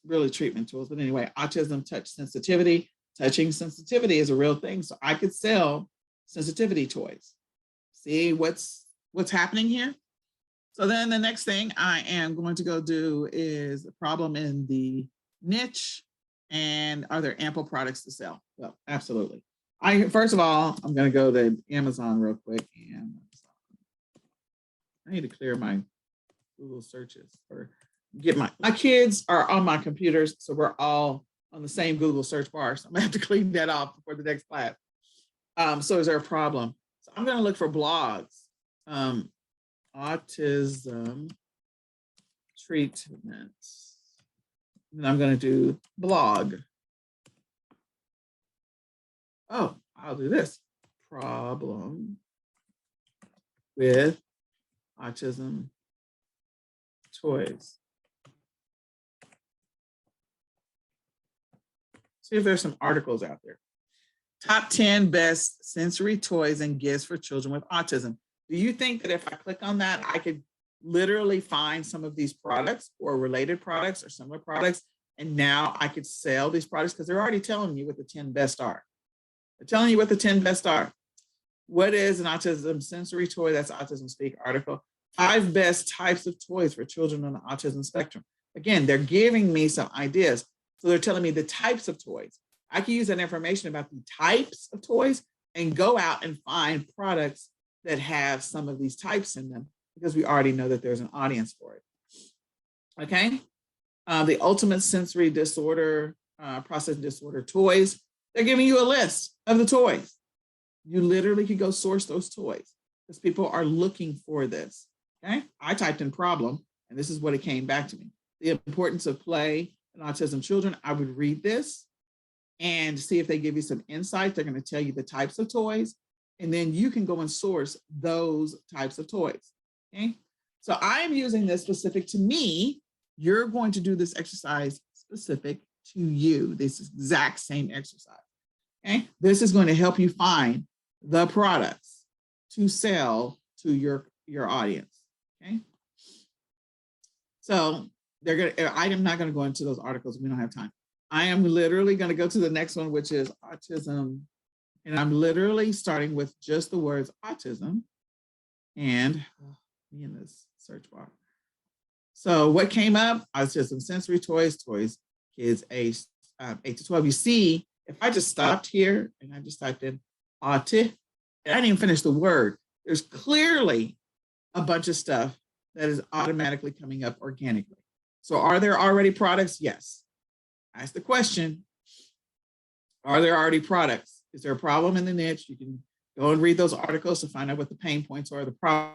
really treatment tools. But anyway, autism touch sensitivity. Touching sensitivity is a real thing. So I could sell sensitivity toys. See what's happening here? So then the next thing I am going to go do is the problem in the niche. And are there ample products to sell? Well, absolutely. First of all, I'm going to go to Amazon real quick. And I need to clear my Google searches or get my kids are on my computers. So we're all on the same Google search bar. So I'm gonna have to clean that off before the next class. So is there a problem? So I'm gonna look for blogs. Autism treatment. And I'm gonna do blog. Oh, I'll do this. Problem with autism toys. See if there's some articles out there. Top 10 best sensory toys and gifts for children with autism. Do you think that if I click on that, I could literally find some of these products or related products or similar products, and now I could sell these products because they're already telling you what the 10 best are. They're telling you what the 10 best are. What is an autism sensory toy? That's Autism Speak article. 5 best types of toys for children on the autism spectrum. Again, they're giving me some ideas. So they're telling me the types of toys. I can use that information about the types of toys and go out and find products that have some of these types in them because we already know that there's an audience for it. Okay. The ultimate sensory disorder, processing disorder toys. They're giving you a list of the toys. You literally could go source those toys because people are looking for this. Okay. I typed in problem and this is what it came back to me. The importance of play in autism children. I would read this and see if they give you some insight. They're going to tell you the types of toys, and then you can go and source those types of toys. Okay. So I am using this specific to me. You're going to do this exercise specific to you, this exact same exercise. Okay. This is going to help you find the products to sell to your audience. Okay. So I am not going to go into those articles. We don't have time. I am literally going to go to the next one, which is autism. And I'm literally starting with just the words autism and me in this search bar. So what came up? Autism sensory toys, kids aged 8 to 12. You see, if I just stopped here and I just typed in autism, and I didn't even finish the word, there's clearly a bunch of stuff that is automatically coming up organically. So are there already products? Yes. Ask the question, are there already products? Is there a problem in the niche? You can go and read those articles to find out what the pain points are. The problem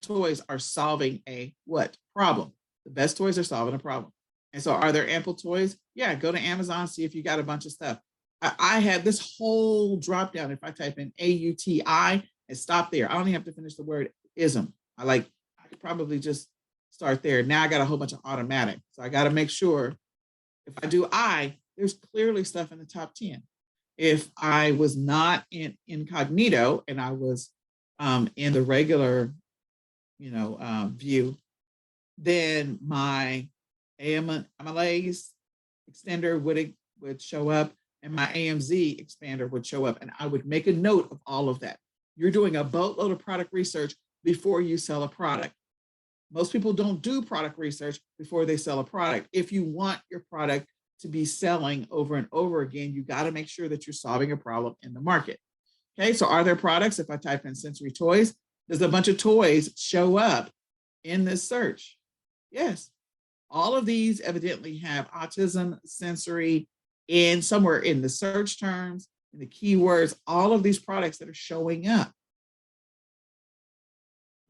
toys are solving a what? Problem. The best toys are solving a problem. And so are there ample toys? Yeah, go to Amazon, see if you got a bunch of stuff. I have this whole drop down. If I type in AUTI and stop there, I don't even have to finish the word ism. I could probably just start there. Now I got a whole bunch of automatic. So I got to make sure if I do there's clearly stuff in the top 10. If I was not in incognito and I was in the regular, view, then my AMLA's extender would show up and my AMZ expander would show up, and I would make a note of all of that. You're doing a boatload of product research before you sell a product. Most people don't do product research before they sell a product. If you want your product to be selling over and over again, you got to make sure that you're solving a problem in the market. Okay, so are there products? If I type in sensory toys, does a bunch of toys show up in this search? Yes. All of these evidently have autism, sensory, in somewhere in the search terms, in the keywords, all of these products that are showing up.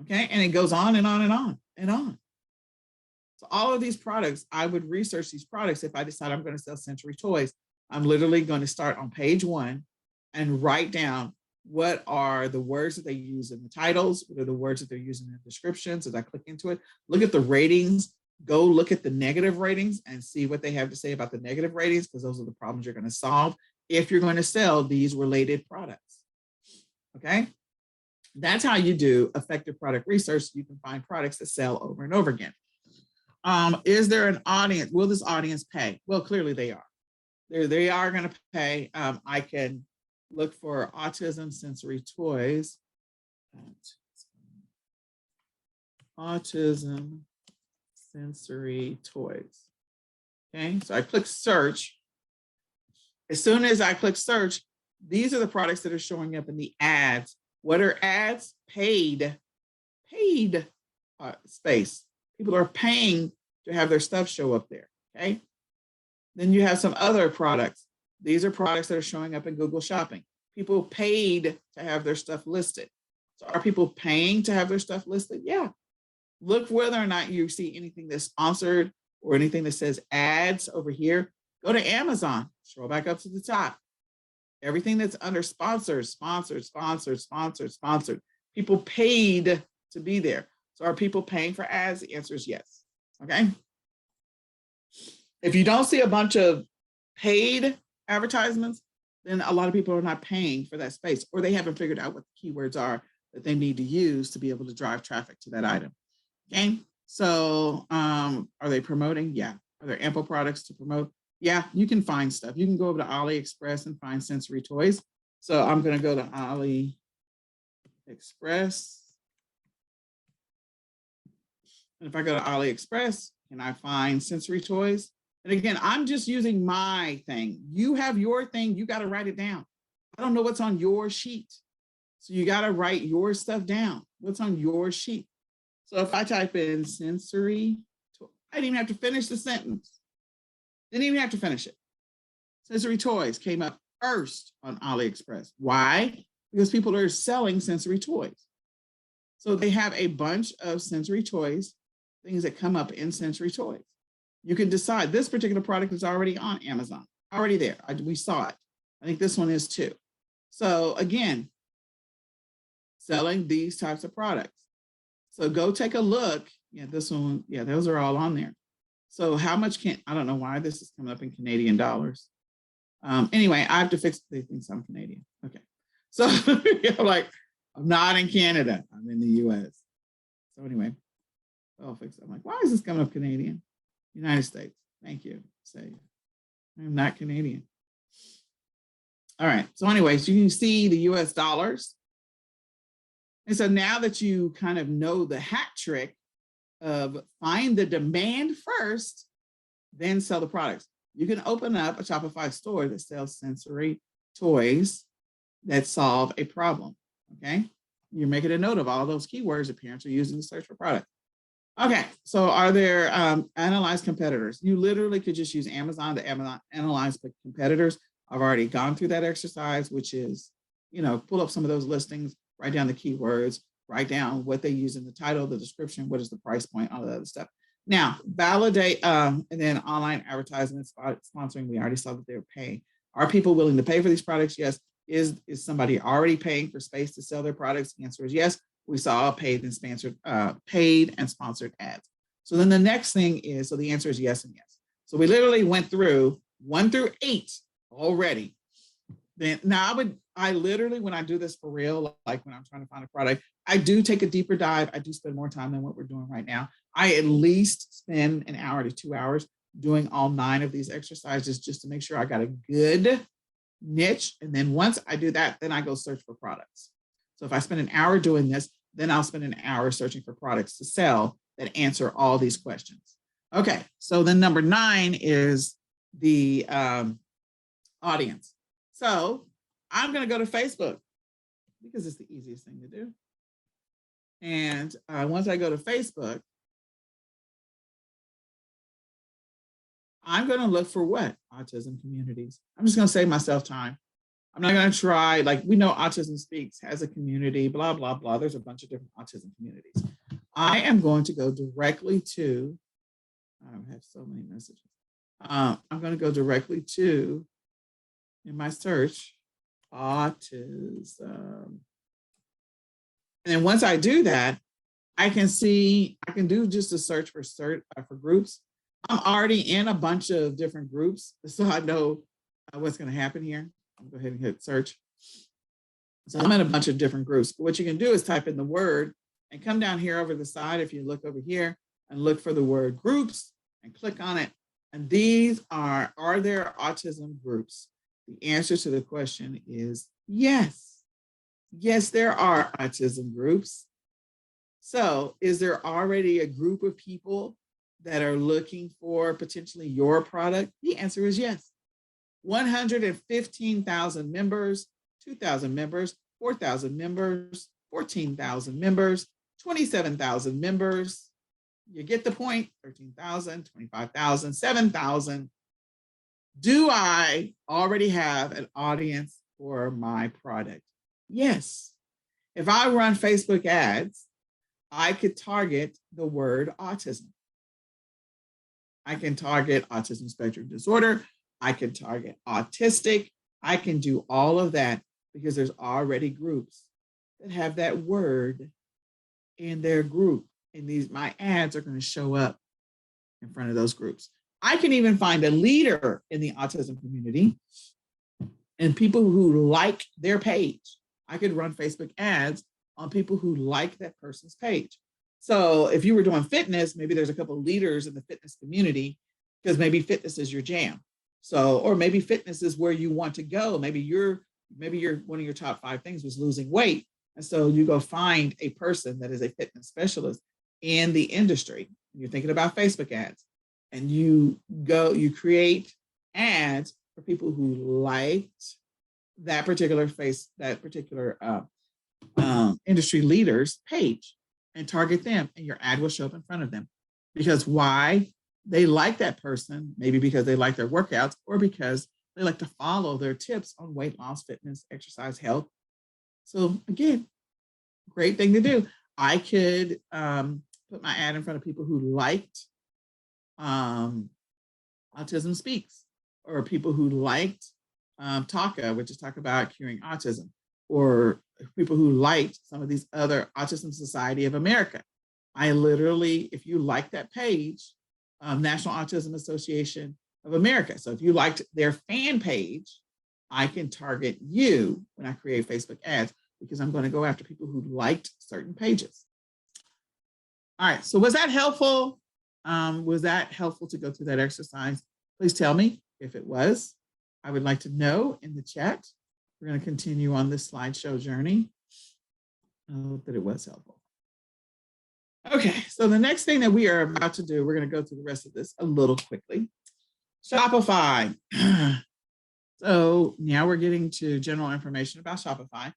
Okay, and it goes on and on and on and on. So all of these products, I would research these products. If I decide I'm going to sell sensory toys, I'm literally going to start on page 1 and write down what are the words that they use in the titles, what are the words that they're using in the descriptions. As I click into it, look at the ratings, go look at the negative ratings and see what they have to say about the negative ratings, because those are the problems you're going to solve if you're going to sell these related products. Okay, that's how you do effective product research. You can find products that sell over and over again. Is there an audience? Will this audience pay? Well, clearly they are. They are going to pay. I can look for autism sensory toys. Autism sensory toys. Okay, so I click search. As soon as I click search, these are the products that are showing up in the ads. What are ads? Paid space. People are paying to have their stuff show up there. Okay, then you have some other products. These are products that are showing up in Google Shopping. People paid to have their stuff listed. So are people paying to have their stuff listed? Yeah. Look whether or not you see anything that's sponsored or anything that says ads over here. Go to Amazon, scroll back up to the top. Everything that's under sponsored. People paid to be there. So are people paying for ads? The answer is yes. Okay. If you don't see a bunch of paid advertisements, then a lot of people are not paying for that space, or they haven't figured out what the keywords are that they need to use to be able to drive traffic to that item. Okay, so are they promoting? Yeah. Are there ample products to promote? Yeah, you can find stuff. You can go over to AliExpress and find sensory toys. So I'm going to go to AliExpress. And if I go to AliExpress, can I find sensory toys? And again, I'm just using my thing. You have your thing. You got to write it down. I don't know what's on your sheet. So you got to write your stuff down. What's on your sheet? So if I type in sensory, I didn't even have to finish the sentence. Didn't even have to finish it. Sensory toys came up first on AliExpress. Why? Because people are selling sensory toys. So they have a bunch of sensory toys, things that come up in sensory toys. You can decide this particular product is already on Amazon, already there. We saw it. I think this one is too. So again, selling these types of products. So go take a look. Yeah, this one, yeah, those are all on there. So how much I don't know why this is coming up in Canadian dollars. Anyway, I have to fix, they think I'm Canadian. Okay. So I'm not in Canada, I'm in the US. So anyway, I'll fix it. I'm like, why is this coming up Canadian? United States. Thank you. Say, I'm not Canadian. All right. So anyways, you can see the US dollars. And so now that you kind of know the hack trick of find the demand first, then sell the products. You can open up a Shopify store that sells sensory toys that solve a problem. Okay. You're making a note of all those keywords that parents are using to search for products. Okay, so are there analyze competitors? You literally could just use Amazon to analyze competitors. I've already gone through that exercise, which is, pull up some of those listings, write down the keywords, write down what they use in the title, the description, what is the price point, all that other stuff. Now, validate, and then online advertising and sponsoring, we already saw that they were paying. Are people willing to pay for these products? Yes. Is somebody already paying for space to sell their products? The answer is yes. We saw paid and sponsored ads. So then the next thing is, so the answer is yes and yes. So we literally went through 1 through 8 already. then now I literally, when I do this for real, like when I'm trying to find a product, I do take a deeper dive. I do spend more time than what we're doing right now. I at least spend an hour to 2 hours doing all 9 of these exercises just to make sure I got a good niche. And then once I do that, then I go search for products. So if I spend an hour doing this, then I'll spend an hour searching for products to sell that answer all these questions. Okay, so then number 9 is the audience. So I'm going to go to Facebook because it's the easiest thing to do. And once I go to Facebook, I'm going to look for what? Autism communities. I'm just going to save myself time. I'm not going to try, like, we know Autism Speaks has a community, blah, blah, blah. There's a bunch of different autism communities. I am going to go directly to, I have so many messages. I'm going to go directly to, in my search, autism. And then once I do that, I can do just a search for groups. I'm already in a bunch of different groups, so I know what's going to happen here. I'll go ahead and hit search. So I'm in a bunch of different groups. But what you can do is type in the word and come down here over the side. If you look over here and look for the word groups and click on it. And these are there autism groups? The answer to the question is yes. Yes, there are autism groups. So is there already a group of people that are looking for potentially your product? The answer is yes. 115,000 members, 2,000 members, 4,000 members, 14,000 members, 27,000 members. You get the point. 13,000, 25,000, 7,000. Do I already have an audience for my product? Yes. If I run Facebook ads, I could target the word autism. I can target autism spectrum disorder. I can target autistic. I can do all of that because there's already groups that have that word in their group. And my ads are going to show up in front of those groups. I can even find a leader in the autism community and people who like their page. I could run Facebook ads on people who like that person's page. So if you were doing fitness, maybe there's a couple of leaders in the fitness community because maybe fitness is your jam. So, or maybe fitness is where you want to go. Maybe you're one of your top 5 things was losing weight. And so you go find a person that is a fitness specialist in the industry. You're thinking about Facebook ads and you create ads for people who liked that particular industry leader's page and target them, and your ad will show up in front of them. Because why? They like that person, maybe because they like their workouts or because they like to follow their tips on weight loss, fitness, exercise, health. So again, great thing to do. I could put my ad in front of people who liked Autism Speaks, or people who liked TACA, which is Talk About Curing Autism, or people who liked some of these other Autism Society of America. I literally, if you like that page, National Autism Association of America. So if you liked their fan page, I can target you when I create Facebook ads because I'm going to go after people who liked certain pages. All right, so was that helpful? Was that helpful to go through that exercise? Please tell me if it was. I would like to know in the chat. We're going to continue on this slideshow journey. I hope that it was helpful. Okay, so the next thing that we are about to do, we're going to go through the rest of this a little quickly. Shopify. So now we're getting to general information about Shopify.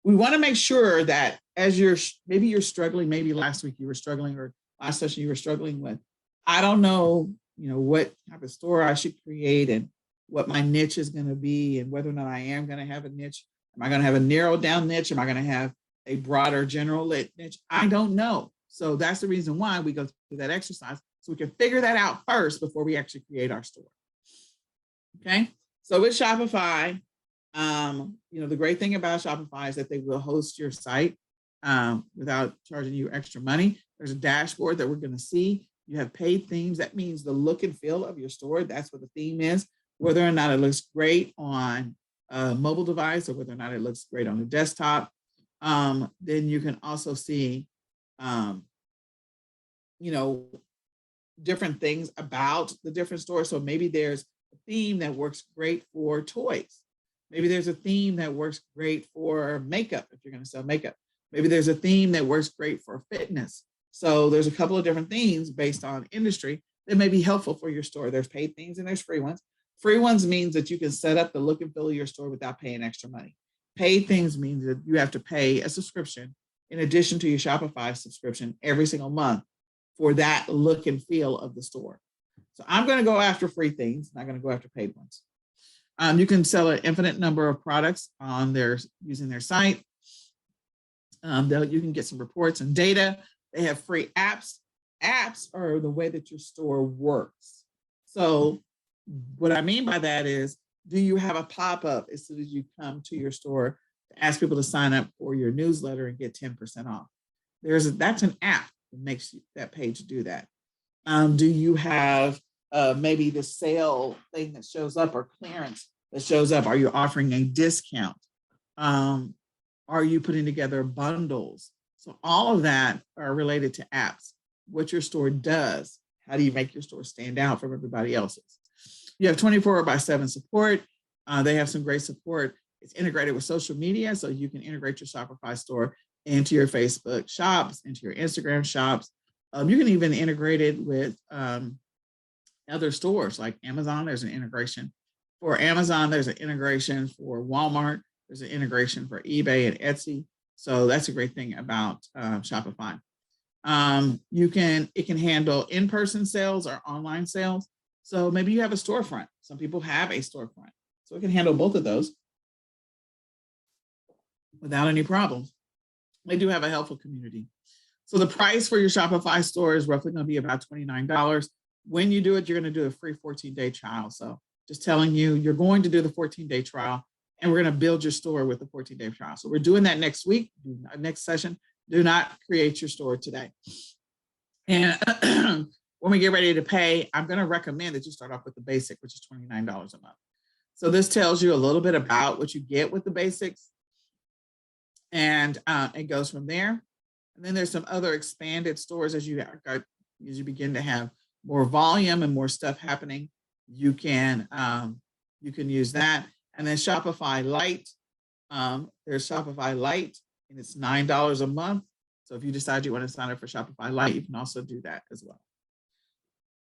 We want to make sure that as maybe you're struggling, maybe last week you were struggling, or last session you were struggling with, I don't know, what type of store I should create and what my niche is going to be and whether or not I am going to have a niche. Am I going to have a narrowed down niche? Am I going to have a broader general niche? I don't know. So that's the reason why we go through that exercise, so we can figure that out first before we actually create our store. Okay. So with Shopify, the great thing about Shopify is that they will host your site without charging you extra money. There's a dashboard that we're going to see. You have paid themes. That means the look and feel of your store. That's what the theme is. Whether or not it looks great on mobile device or whether or not it looks great on the desktop. Then you can also see, different things about the different stores. So maybe there's a theme that works great for toys. Maybe there's a theme that works great for makeup if you're going to sell makeup. Maybe there's a theme that works great for fitness. So there's a couple of different themes based on industry that may be helpful for your store. There's paid themes and there's free ones. Free ones means that you can set up the look and feel of your store without paying extra money. Paid things means that you have to pay a subscription in addition to your Shopify subscription every single month for that look and feel of the store. So I'm going to go after free things, not going to go after paid ones. You can sell an infinite number of products on using their site. You can get some reports and data. They have free apps. Apps are the way that your store works. So what I mean by that is, do you have a pop-up as soon as you come to your store to ask people to sign up for your newsletter and get 10% off? That's an app that makes that page do that. Do you have maybe the sale thing that shows up or clearance that shows up? Are you offering a discount? Are you putting together bundles? So all of that are related to apps. What your store does. How do you make your store stand out from everybody else's? You have 24/7 support. They have some great support. It's integrated with social media, so you can integrate your Shopify store into your Facebook shops, into your Instagram shops. You can even integrate it with other stores like Amazon. There's an integration for Amazon. There's an integration for Walmart. There's an integration for eBay and Etsy. So that's a great thing about Shopify. It can handle in-person sales or online sales. So maybe you have a storefront. Some people have a storefront. So it can handle both of those without any problems. They do have a helpful community. So the price for your Shopify store is roughly going to be about $29. When you do it, you're going to do a free 14-day trial. So just telling you, you're going to do the 14-day trial, and we're going to build your store with the 14-day trial. So we're doing that next week, next session. Do not create your store today. And when we get ready to pay, I'm going to recommend that you start off with the basic, which is $29 a month. So this tells you a little bit about what you get with the basics. And it goes from there. And then there's some other expanded stores as you begin to have more volume and more stuff happening. You can use that. And then Shopify Lite. There's Shopify Lite, and it's $9 a month. So if you decide you want to sign up for Shopify Lite, you can also do that as well.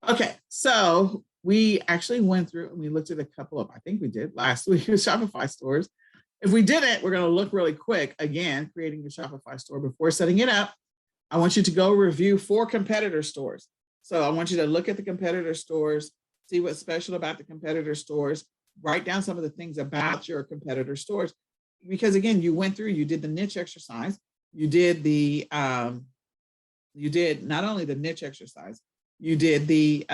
Okay, so we actually went through and we looked at a couple of, I think we did last week, Shopify stores. If we didn't, we're going to look really quick again, creating your Shopify store. Before setting it up, I want you to go review 4 competitor stores. So I want you to look at the competitor stores, see what's special about the competitor stores, write down some of the things about your competitor stores. Because again, you went through, you did the niche exercise, you did not only the niche exercise, you did the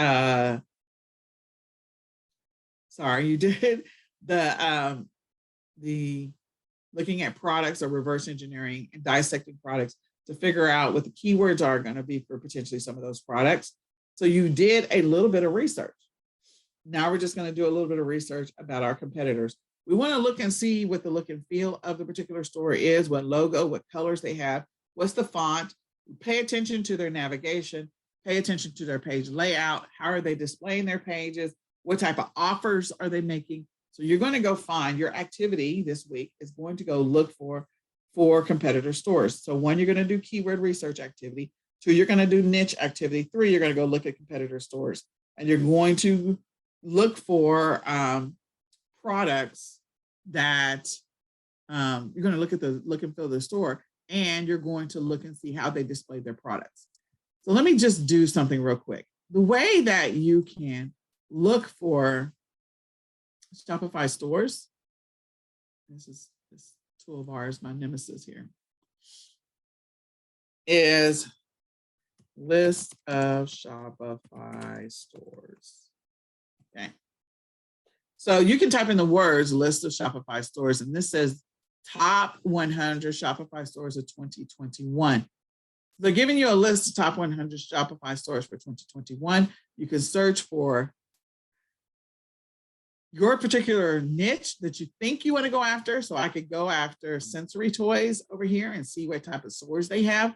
looking at products or reverse engineering and dissecting products to figure out what the keywords are going to be for potentially some of those products. So you did a little bit of research. Now we're just going to do a little bit of research about our competitors. We want to look and see what the look and feel of the particular store is, what logo, what colors they have, what's the font. Pay attention to their navigation, pay attention to their page layout. How are they displaying their pages? What type of offers are they making? So you're going to go find your activity this week is going to go look for competitor stores. So 1, you're going to do keyword research activity. 2, you're going to do niche activity. 3, you're going to go look at competitor stores. And you're going to look for products that you're going to look at the look and feel of the store, and you're going to look and see how they display their products. So let me just do something real quick. The way that you can look for Shopify stores, this tool of ours, my nemesis here, is list of Shopify stores. Okay. So you can type in the words list of Shopify stores, and this says top 100 Shopify stores of 2021. They're giving you a list of top 100 Shopify stores for 2021. You can search for your particular niche that you think you want to go after. So I could go after sensory toys over here and see what type of stores they have.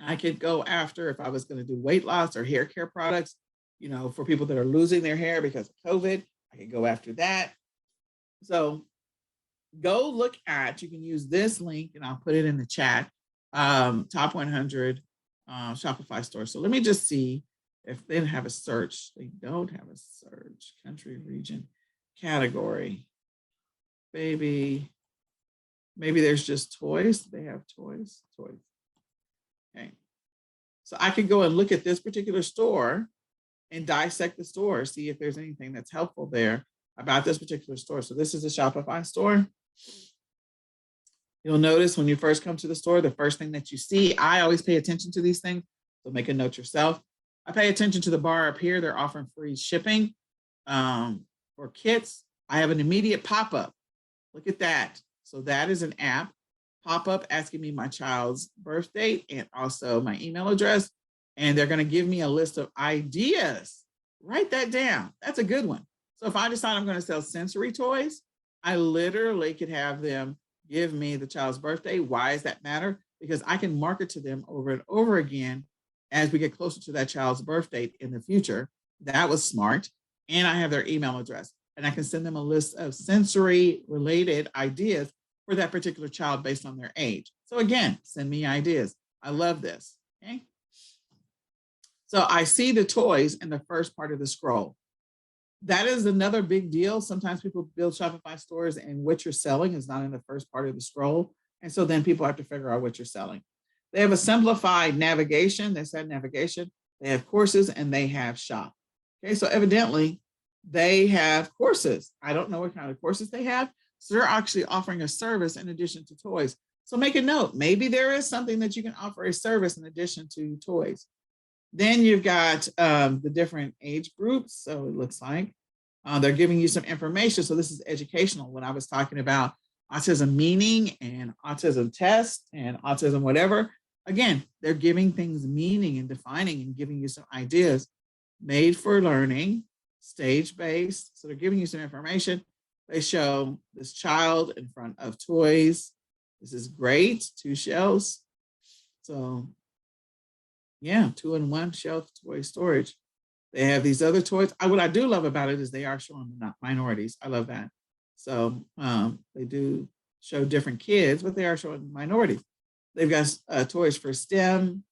I could go after, if I was going to do weight loss or hair care products, for people that are losing their hair because of COVID, I could go after that. So go look at, you can use this link and I'll put it in the chat, top 100 Shopify stores. So let me just see if they have a search. They don't have a search. Country, region, category. Maybe there's just toys. They have toys. Okay. So I could go and look at this particular store and dissect the store, see if there's anything that's helpful there about this particular store. So this is a Shopify store. You'll notice when you first come to the store, the first thing that you see, I always pay attention to these things. So make a note yourself. I pay attention to the bar up here. They're offering free shipping for kits. I have an immediate pop-up. Look at that. So that is an app pop-up asking me my child's birth date and also my email address. And they're going to give me a list of ideas. Write that down. That's a good one. So if I decide I'm going to sell sensory toys, I literally could have them give me the child's birthday. Why does that matter? Because I can market to them over and over again as we get closer to that child's birth date in the future. That was smart. And I have their email address. And I can send them a list of sensory related ideas for that particular child based on their age. So again, send me ideas. I love this. Okay. So I see the toys in the first part of the scroll. That is another big deal. Sometimes people build Shopify stores and what you're selling is not in the first part of the scroll. And so then people have to figure out what you're selling. They have a simplified navigation. They said navigation. They have courses and they have shop. Okay, so evidently they have courses. I don't know what kind of courses they have. So they're actually offering a service in addition to toys. So make a note. Maybe there is something that you can offer a service in addition to toys. Then you've got the different age groups. So it looks like they're giving you some information. So this is educational. When I was talking about autism meaning and autism test and autism whatever, again, they're giving things meaning and defining and giving you some ideas. Made for learning, stage-based. So they're giving you some information. They show this child in front of toys. This is great. 2 shelves. So yeah, 2-in-1 shelf toy storage. They have these other toys. What I do love about it is they are showing minorities. I love that. So they do show different kids, but they are showing minorities. They've got toys for STEM.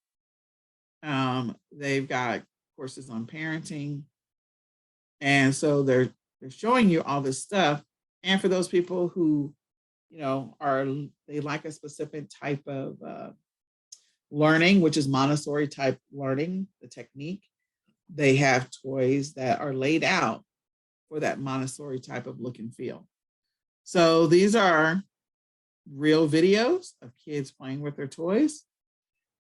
They've got courses on parenting. And so they're showing you all this stuff. And for those people who, they like a specific type of learning, which is Montessori type learning, the technique, they have toys that are laid out for that Montessori type of look and feel. So these are real videos of kids playing with their toys,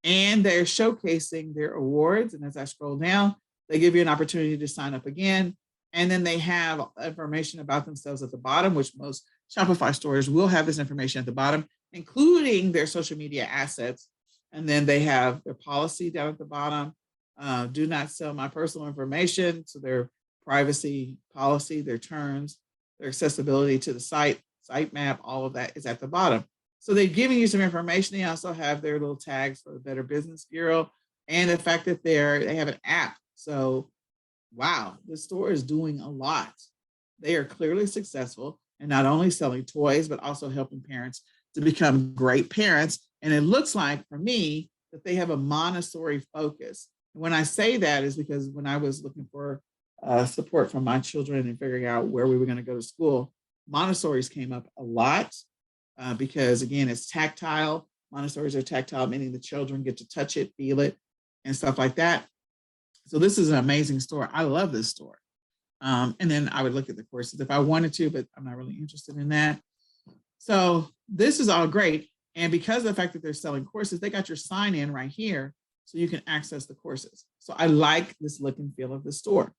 and they're showcasing their awards. And as I scroll down, they give you an opportunity to sign up again. And then they have information about themselves at the bottom, which most Shopify stores will have this information at the bottom, including their social media assets. And then they have their policy down at the bottom. Do not sell my personal information. So their privacy policy, their terms, their accessibility to the site map, all of that is at the bottom. So they're giving you some information. They also have their little tags for the Better Business Bureau and the fact that they have an app. So wow, this store is doing a lot. They are clearly successful and not only selling toys, but also helping parents to become great parents. And it looks like for me that they have a Montessori focus. And when I say that is because when I was looking for support from my children and figuring out where we were going to go to school, Montessori's came up a lot because again, it's tactile. Montessori's are tactile, meaning the children get to touch it, feel it, and stuff like that. So this is an amazing store. I love this store. And then I would look at the courses if I wanted to, but I'm not really interested in that. So this is all great. And because of the fact that they're selling courses, they got your sign in right here so you can access the courses. So I like this look and feel of the store.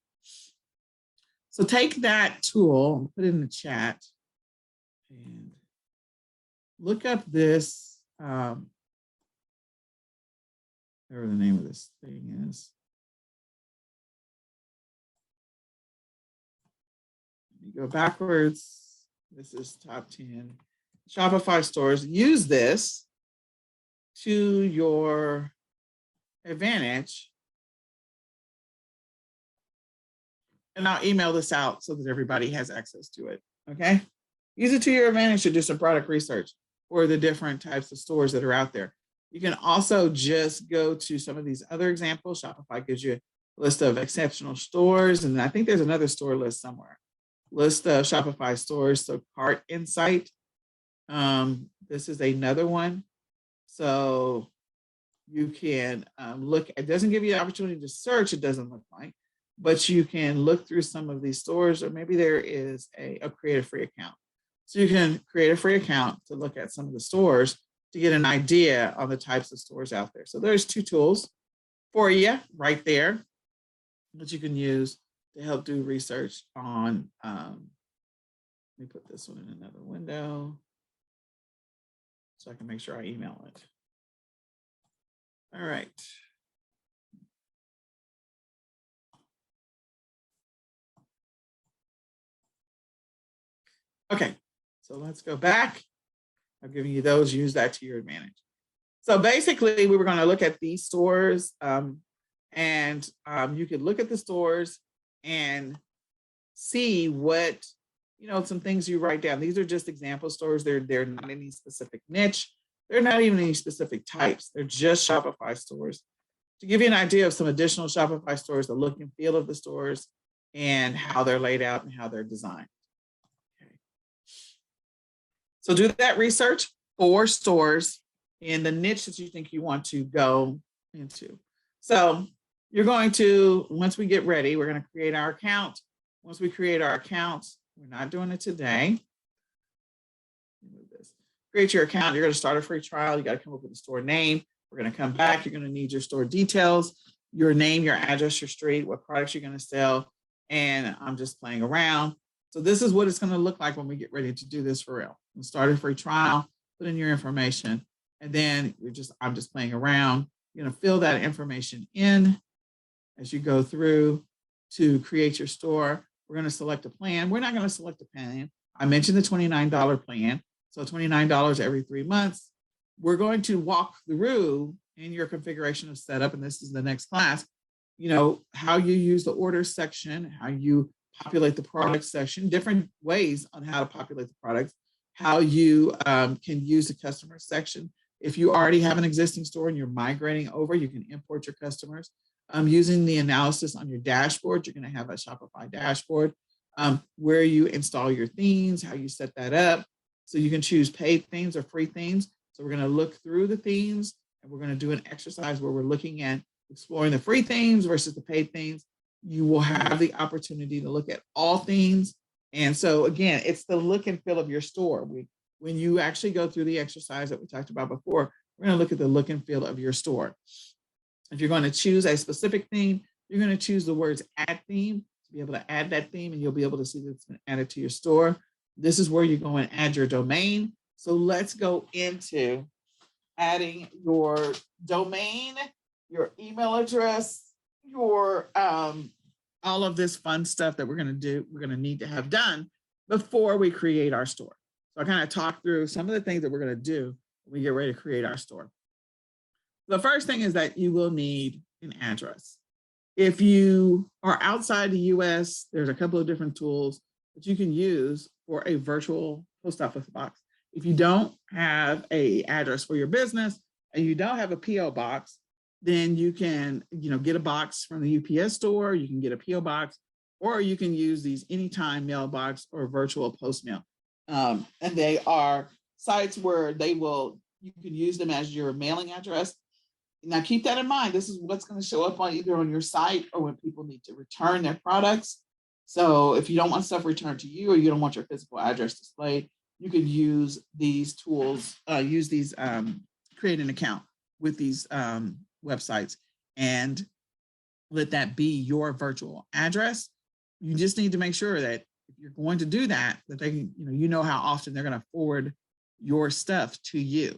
So take that tool and put it in the chat and look up this, whatever the name of this thing is. Let me go backwards. This is top 10 Shopify stores. Use this to your advantage. And I'll email this out so that everybody has access to it. Okay. Use it to your advantage to do some product research for the different types of stores that are out there. You can also just go to some of these other examples. Shopify gives you a list of exceptional stores. And I think there's another store list somewhere. List of Shopify stores. So Cart Insight. This is another one. So you can look, it doesn't give you the opportunity to search, it doesn't look like, but you can look through some of these stores, or maybe there is a create a free account. So you can create a free account to look at some of the stores to get an idea on the types of stores out there. So there's 2 tools for you right there that you can use to help do research on. Let me put this one in another window so I can make sure I email it. All right. Okay, so let's go back. I've given you those, use that to your advantage. So basically, we were going to look at these stores, and you could look at the stores and see what, some things you write down. These are just example stores. They're not any specific niche. They're not even any specific types. They're just Shopify stores. To give you an idea of some additional Shopify stores, the look and feel of the stores, and how they're laid out and how they're designed. Okay. So do that research for stores in the niche that you think you want to go into. So you're going to, once we get ready, we're going to create our account. Once we create our account, we're not doing it today. Move this. Create your account. You're going to start a free trial. You got to come up with a store name. We're going to come back. You're going to need your store details, your name, your address, your street, what products you're going to sell. And I'm just playing around. So this is what it's going to look like when we get ready to do this for real. We'll start a free trial, put in your information, and then I'm just playing around. You're going to fill that information in as you go through to create your store. We're going to select a plan. We're not going to select a plan. I mentioned the $29 plan. So $29 every 3 months. We're going to walk through in your configuration of setup, and this is the next class, how you use the order section, how you populate the product section, different ways on how to populate the products, how you can use the customer section. If you already have an existing store and you're migrating over, you can import your customers. Using the analysis on your dashboard, you're going to have a Shopify dashboard where you install your themes, how you set that up. So you can choose paid themes or free themes. So we're going to look through the themes, and we're going to do an exercise where we're looking at exploring the free themes versus the paid themes. You will have the opportunity to look at all themes. And so again, it's the look and feel of your store. When you actually go through the exercise that we talked about before, we're going to look at the look and feel of your store. If you're going to choose a specific theme, you're going to choose the words add theme to be able to add that theme, and you'll be able to see that it's been added to your store. This is where you go and add your domain. So let's go into adding your domain, your email address, your all of this fun stuff that we're going to do, we're going to need to have done before we create our store. So I kind of talked through some of the things that we're going to do when we get ready to create our store. The first thing is that you will need an address. If you are outside the US, there's a couple of different tools that you can use for a virtual post office box. If you don't have an address for your business and you don't have a PO box, then you can, get a box from the UPS store, you can get a PO box, or you can use these anytime mailbox or virtual post mail. And they are sites where you can use them as your mailing address. Now keep that in mind. This is what's going to show up on either on your site or when people need to return their products. So if you don't want stuff returned to you, or you don't want your physical address displayed, you could use these tools, create an account with these websites and let that be your virtual address. You just need to make sure that if you're going to do that, that they can, how often they're going to forward your stuff to you,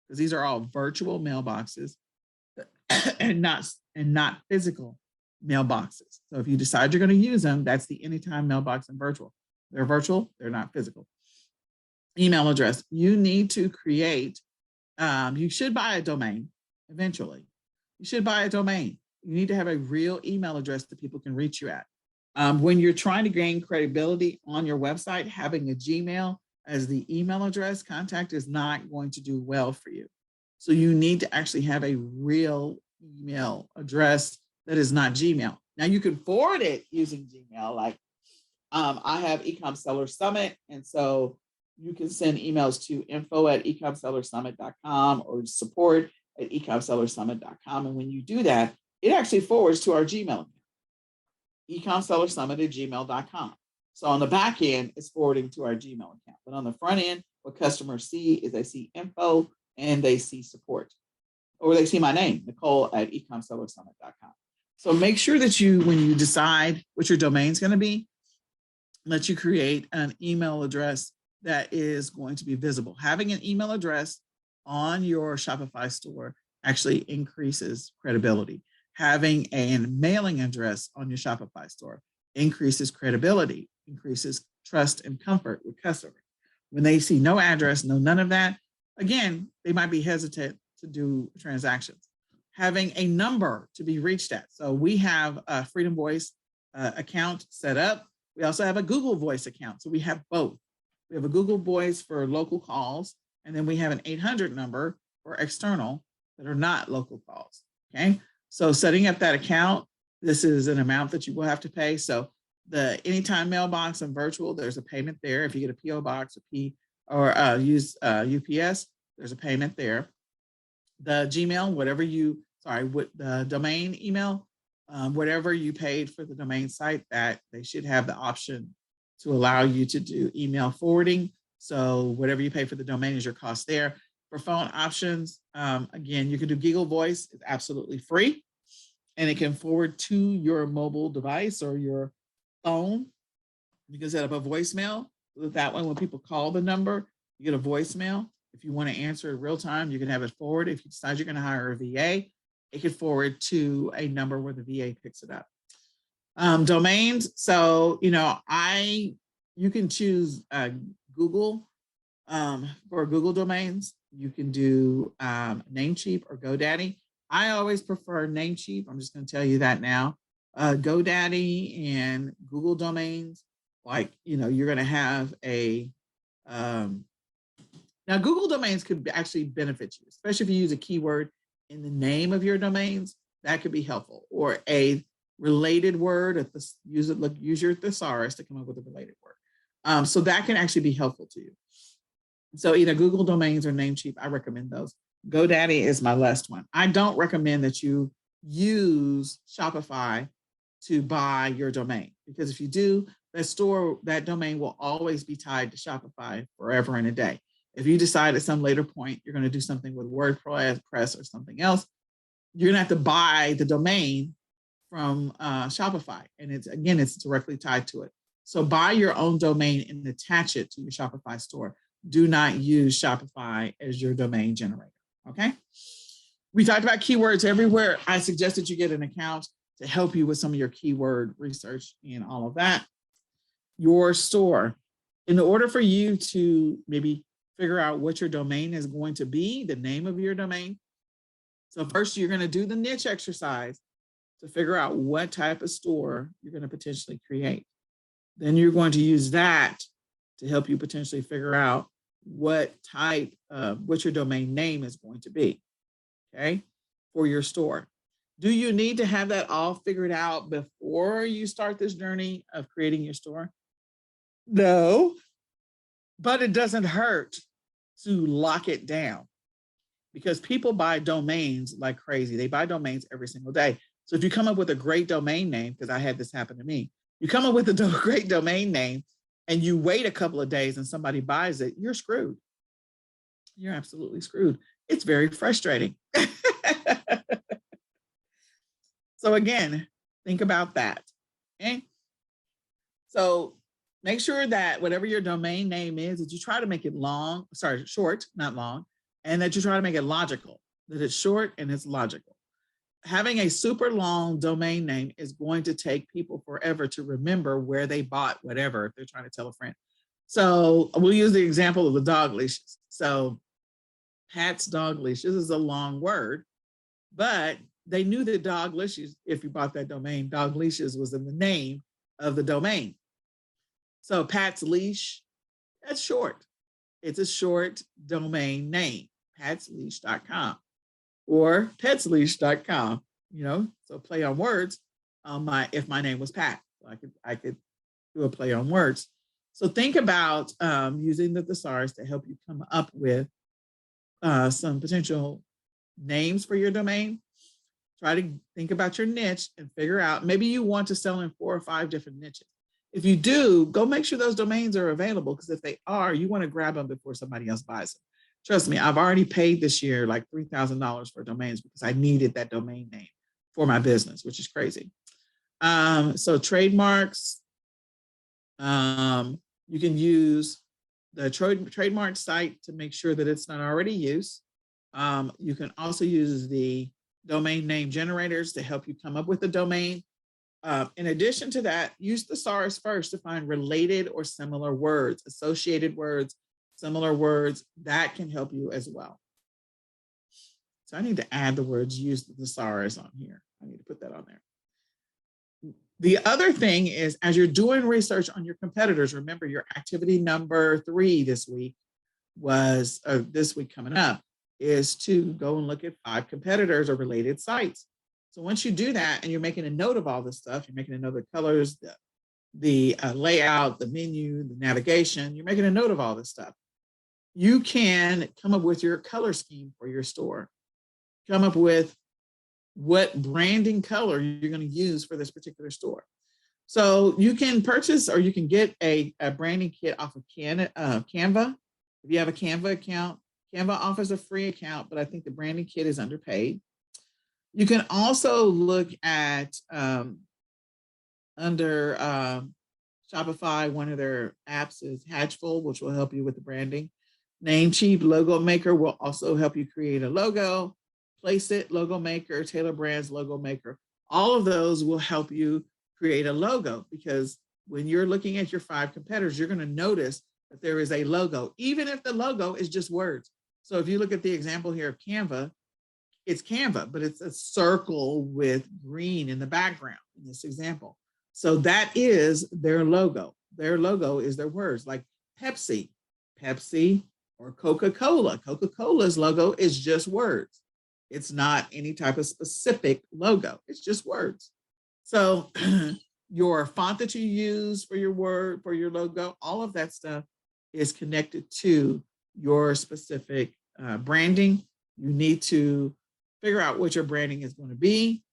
because these are all virtual mailboxes and not physical mailboxes. So if you decide you're going to use them, that's the anytime mailbox and virtual. They're virtual, they're not physical. Email address. You need to create, you should buy a domain eventually. You should buy a domain. You need to have a real email address that people can reach you at. When you're trying to gain credibility on your website, having a Gmail as the email address contact is not going to do well for you. So you need to actually have a real email address that is not Gmail. Now you can forward it using Gmail. Like I have eCom Seller Summit. And so you can send emails to info@ecomsellersummit.com or support@ecomsellersummit.com. And when you do that, it actually forwards to our Gmail account, ecomsellersummit@gmail.com. So on the back end, it's forwarding to our Gmail account. But on the front end, what customers see is they see info and they see support, or they see my name, Nicole@ecomsellersummit.com. So make sure that when you decide what your domain is going to be, that you create an email address that is going to be visible. Having an email address on your Shopify store actually increases credibility. Having a mailing address on your Shopify store increases credibility, increases trust and comfort with customers. When they see no address, none of that, again, they might be hesitant to do transactions. Having a number to be reached at. So we have a Freedom Voice account set up. We also have a Google Voice account. So we have both. We have a Google Voice for local calls, and then we have an 800 number for external that are not local calls. Okay. So setting up that account, this is an amount that you will have to pay. So the anytime mailbox and virtual, there's a payment there. If you get a PO box or use UPS, there's a payment there. The Gmail, the domain email, whatever you paid for the domain site, that they should have the option to allow you to do email forwarding. So whatever you pay for the domain is your cost there. For phone options, again, you can do Google Voice. It's absolutely free, and it can forward to your mobile device or your phone. You can set up a voicemail so that way when people call the number, you get a voicemail. If you want to answer it real time, you can have it forward. If you decide you're going to hire a VA, it could forward to a number where the VA picks it up. Domains. So, you can choose Google for Google domains. You can do Namecheap or GoDaddy. I always prefer Namecheap. I'm just going to tell you that now. GoDaddy and Google domains, you're going to have now Google domains could actually benefit you, especially if you use a keyword in the name of your domains. That could be helpful, or a related word. Use your thesaurus to come up with a related word. So that can actually be helpful to you. So either Google domains or Namecheap, I recommend those. GoDaddy is my last one. I don't recommend that you use Shopify to buy your domain, because if you do, that domain will always be tied to Shopify forever and a day. If you decide at some later point you're going to do something with WordPress or something else, you're going to have to buy the domain from Shopify. And it's directly tied to it. So buy your own domain and attach it to your Shopify store. Do not use Shopify as your domain generator. Okay. We talked about keywords everywhere. I suggest that you get an account to help you with some of your keyword research and all of that. Your store. In order for you to maybe figure out what your domain is going to be, the name of your domain. So first, you're going to do the niche exercise to figure out what type of store you're going to potentially create. Then you're going to use that to help you potentially figure out what your domain name is going to be, okay, for your store. Do you need to have that all figured out before you start this journey of creating your store? No, but it doesn't hurt to lock it down, because people buy domains like crazy. They buy domains every single day. So if you come up with a great domain name, because I had this happen to me, you come up with a great domain name and you wait a couple of days and somebody buys it, you're screwed. You're absolutely screwed. It's very frustrating. So again, think about that. Okay. So make sure that whatever your domain name is, that you try to make it short, not long, and that you try to make it logical, that it's short and it's logical. having a super long domain name is going to take people forever to remember where they bought whatever if they're trying to tell a friend. So we'll use the example of the dog leashes. So Pat's dog leashes is a long word, but they knew that dog leashes, if you bought that domain, dog leashes was in the name of the domain. So Pat's leash, that's short. It's a short domain name, patsleash.com or petsleash.com, so play on words. If my name was Pat, so I could do a play on words. So think about using the thesaurus to help you come up with some potential names for your domain. Try to think about your niche and figure out, maybe you want to sell in 4 or 5 different niches. If you do, go make sure those domains are available, because if they are, you want to grab them before somebody else buys them. Trust me, I've already paid this year like $3,000 for domains because I needed that domain name for my business, which is crazy. So trademarks, you can use the trademark site to make sure that it's not already used. You can also use the domain name generators to help you come up with a domain. In addition to that, use the thesaurus first to find related or similar words, associated words, similar words. That can help you as well. So I need to add the words use the thesaurus on here. I need to put that on there. The other thing is, as you're doing research on your competitors, remember your activity number 3 this week was, this week coming up, is to go and look at 5 competitors or related sites. So once you do that and you're making a note of all this stuff, you're making a note of the colors, the layout, the menu, the navigation, you're making a note of all this stuff. You can come up with your color scheme for your store. Come up with what branding color you're going to use for this particular store. So you can purchase or you can get a branding kit off of Canva. If you have a Canva account, Canva offers a free account, but I think the branding kit is underpaid. You can also look at under Shopify, one of their apps is Hatchful, which will help you with the branding. Namecheap Logo Maker will also help you create a logo. Place It Logo Maker, Taylor Brands Logo Maker. All of those will help you create a logo, because when you're looking at your 5 competitors, you're going to notice that there is a logo, even if the logo is just words. So if you look at the example here of Canva, it's Canva, but it's a circle with green in the background in this example. So that is their logo. Their logo is their words, like Pepsi, or Coca-Cola. Coca-Cola's logo is just words. It's not any type of specific logo. It's just words. So your font that you use for your word, for your logo, all of that stuff is connected to your specific branding. You need to figure out what your branding is going to be.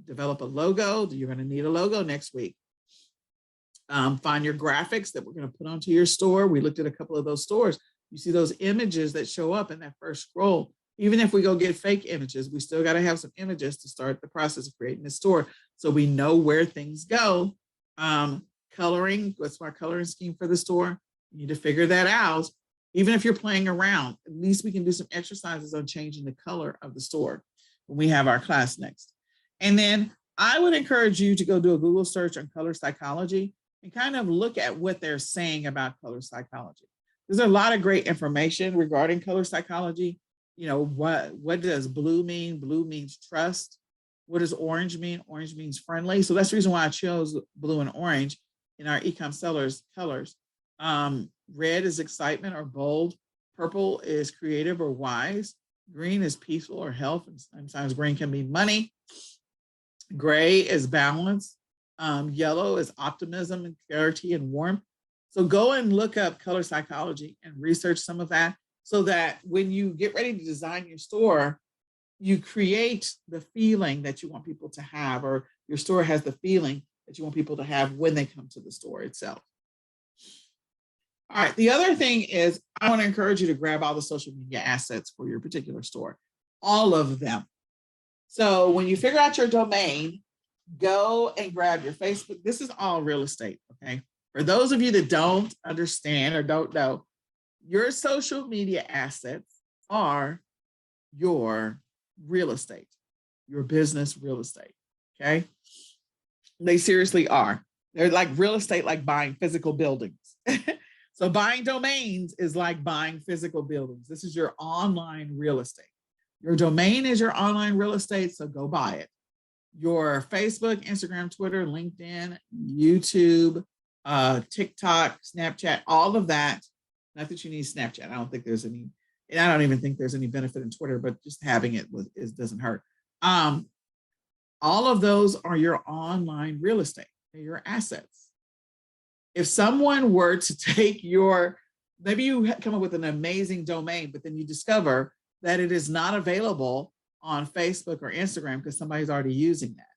Develop a logo. You're going to need a logo next week. Find your graphics that we're going to put onto your store. We looked at a couple of those stores. You see those images that show up in that first scroll. Even if we go get fake images, we still got to have some images to start the process of creating the store, so we know where things go. Coloring, what's my coloring scheme for the store? You need to figure that out. Even if you're playing around, at least we can do some exercises on changing the color of the store when we have our class next. And then I would encourage you to go do a Google search on color psychology and kind of look at what they're saying about color psychology. There's a lot of great information regarding color psychology. What does blue mean? Blue means trust. What does orange mean? Orange means friendly. So that's the reason why I chose blue and orange in our eCom sellers colors. Red is excitement or bold. Purple is creative or wise. Green is peaceful or health. And sometimes green can mean money. Gray is balance. Yellow is optimism and clarity and warmth. So go and look up color psychology and research some of that, so that when you get ready to design your store, you create the feeling that you want people to have, or your store has the feeling that you want people to have when they come to the store itself. All right, the other thing is I want to encourage you to grab all the social media assets for your particular store, all of them. So when you figure out your domain, go and grab your Facebook. This is all real estate, okay? For those of you that don't understand or don't know, your social media assets are your real estate. your business real estate. Okay. They seriously are. They're like real estate, like buying physical buildings. So buying domains is like buying physical buildings. This is your online real estate. Your domain is your online real estate, so go buy it. Your Facebook, Instagram, Twitter, LinkedIn, YouTube, TikTok, Snapchat, all of that. Not that you need Snapchat. I don't think there's any, and I don't even think there's any benefit in Twitter, but just having it doesn't hurt. All of those are your online real estate. They're your assets. If someone were to take maybe you come up with an amazing domain, but then you discover that it is not available on Facebook or Instagram because somebody's already using that.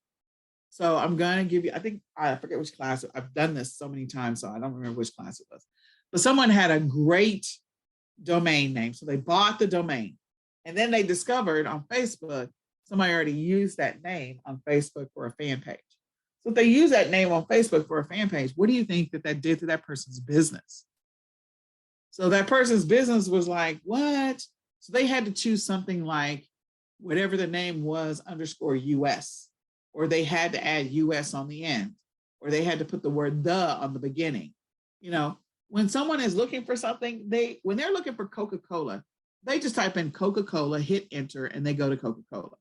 So I'm going to give you, I forget which class, I've done this so many times, so I don't remember which class it was. But someone had a great domain name. So they bought the domain. And then they discovered on Facebook, somebody already used that name on Facebook for a fan page. So if they use that name on Facebook for a fan page, what do you think that did to that person's business? So that person's business was like, what? So they had to choose something like whatever the name was _US, or they had to add US on the end, or they had to put the word the on the beginning. When someone is looking for something, when they're looking for Coca-Cola, they just type in Coca-Cola, hit enter, and they go to Coca-Cola.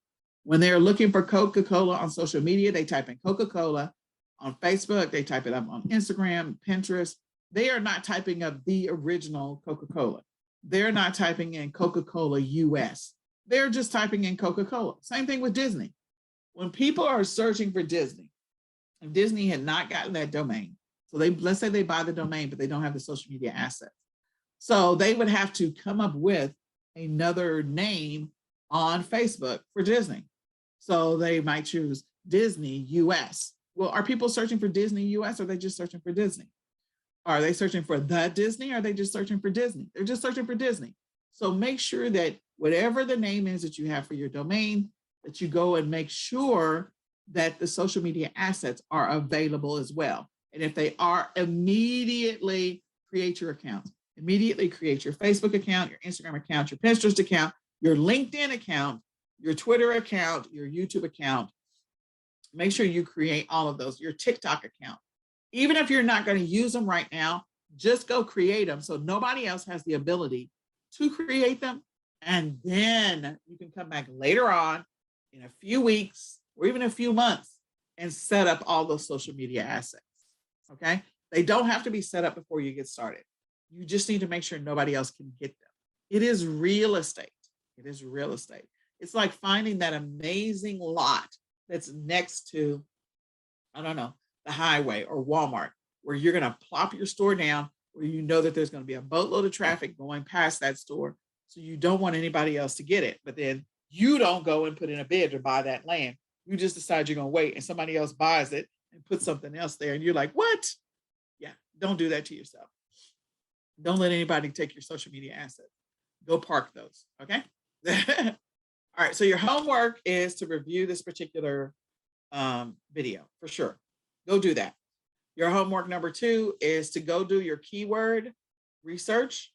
When they're looking for Coca-Cola on social media, they type in Coca-Cola. On Facebook, they type it up on Instagram, Pinterest. They are not typing up the original Coca-Cola. They're not typing in Coca-Cola US. They're just typing in Coca-Cola. Same thing with Disney. When people are searching for Disney, if Disney had not gotten that domain, so let's say they buy the domain, but they don't have the social media assets. So they would have to come up with another name on Facebook for Disney. So they might choose Disney US. Well, are people searching for Disney US, or are they just searching for Disney? Are they searching for the Disney, or are they just searching for Disney? They're just searching for Disney. So make sure that whatever the name is that you have for your domain, that you go and make sure that the social media assets are available as well. And if they are, immediately create your account. Immediately create your Facebook account, your Instagram account, your Pinterest account, your LinkedIn account, your Twitter account, your YouTube account. Make sure you create all of those, your TikTok account. Even if you're not going to use them right now, just go create them so nobody else has the ability to create them. And then you can come back later on in a few weeks or even a few months and set up all those social media assets. Okay? They don't have to be set up before you get started. You just need to make sure nobody else can get them. It is real estate. It is real estate. It's like finding that amazing lot that's next to, I don't know, the highway or Walmart, where you're going to plop your store down, where you know that there's going to be a boatload of traffic going past that store. So you don't want anybody else to get it. But then you don't go and put in a bid to buy that land. You just decide you're going to wait and somebody else buys it and put something else there. And you're like, what? Yeah, don't do that to yourself. Don't let anybody take your social media assets. Go park those. Okay. All right. So your homework is to review this particular video for sure. Go do that. Your homework number 2 is to go do your keyword research.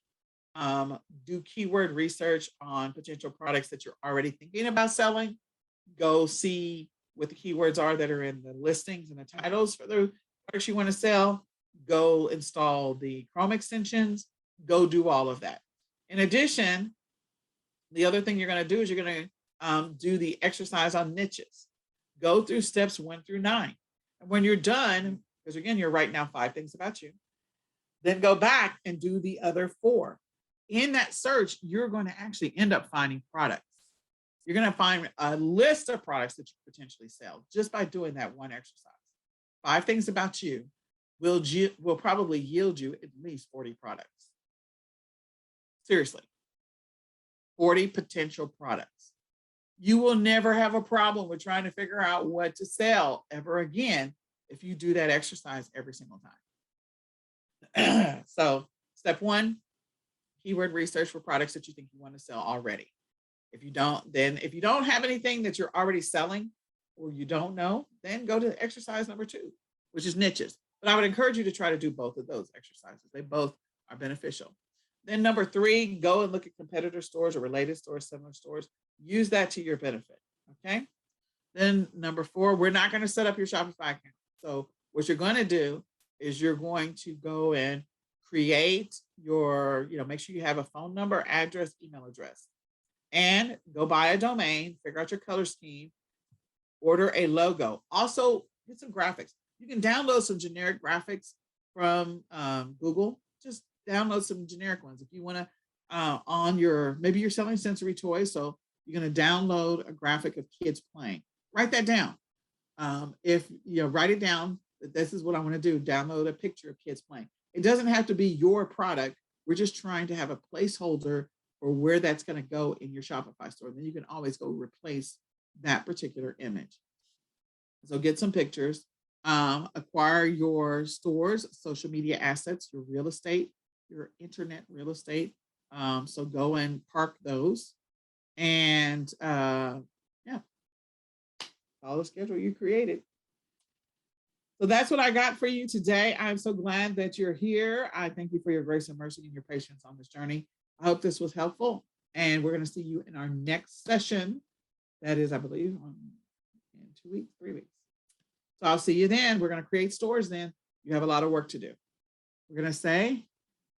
Do keyword research on potential products that you're already thinking about selling. Go see what the keywords are that are in the listings and the titles for the products you want to sell. Go install the Chrome extensions. Go do all of that. In addition, the other thing you're going to do is you're going to do the exercise on niches. Go through steps 1 through 9. And when you're done, because again, you're writing down 5 things about you, then go back and do the other 4. In that search, you're going to actually end up finding products. You're going to find a list of products that you potentially sell just by doing that one exercise. 5 things about you will probably yield you at least 40 products. Seriously, 40 potential products. You will never have a problem with trying to figure out what to sell ever again if you do that exercise every single time. So step 1, keyword research for products that you think you want to sell already. If you don't have anything that you're already selling or you don't know, then go to exercise number 2, which is niches. But I would encourage you to try to do both of those exercises. They both are beneficial. Then number 3, go and look at competitor stores or related stores, similar stores. Use that to your benefit, okay? Then number 4, we're not going to set up your Shopify account. So what you're going to do is you're going to go and create your, make sure you have a phone number, address, email address, and go buy a domain, figure out your color scheme, order a logo. Also, get some graphics. You can download some generic graphics from Google. Just download some generic ones. If you want to, maybe you're selling sensory toys, so you're going to download a graphic of kids playing. Write that down. Write it down. This is what I want to do. Download a picture of kids playing. It doesn't have to be your product. We're just trying to have a placeholder for where that's going to go in your Shopify store. Then you can always go replace that particular image. So get some pictures, acquire your store's social media assets, your real estate, your internet real estate. So go and park those, and follow the schedule you created. So that's what I got for you today. I'm so glad that you're here. I thank you for your grace and mercy and your patience on this journey. I hope this was helpful, and we're going to see you in our next session. That is, I believe, in 2 weeks, 3 weeks. So I'll see you then. We're going to create stores then. You have a lot of work to do. We're going to say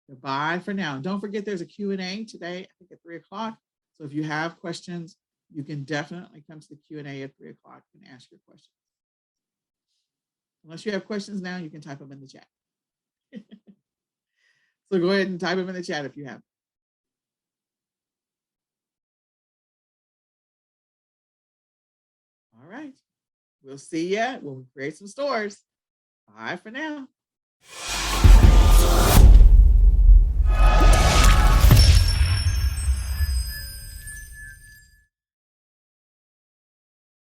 goodbye for now. And don't forget, there's a Q&A today, I think at 3 o'clock. So if you have questions, you can definitely come to the Q&A at 3 o'clock and ask your questions. Unless you have questions now, you can type them in the chat. So go ahead and type them in the chat if you have. All right. We'll see ya when we create some stores. Bye for now.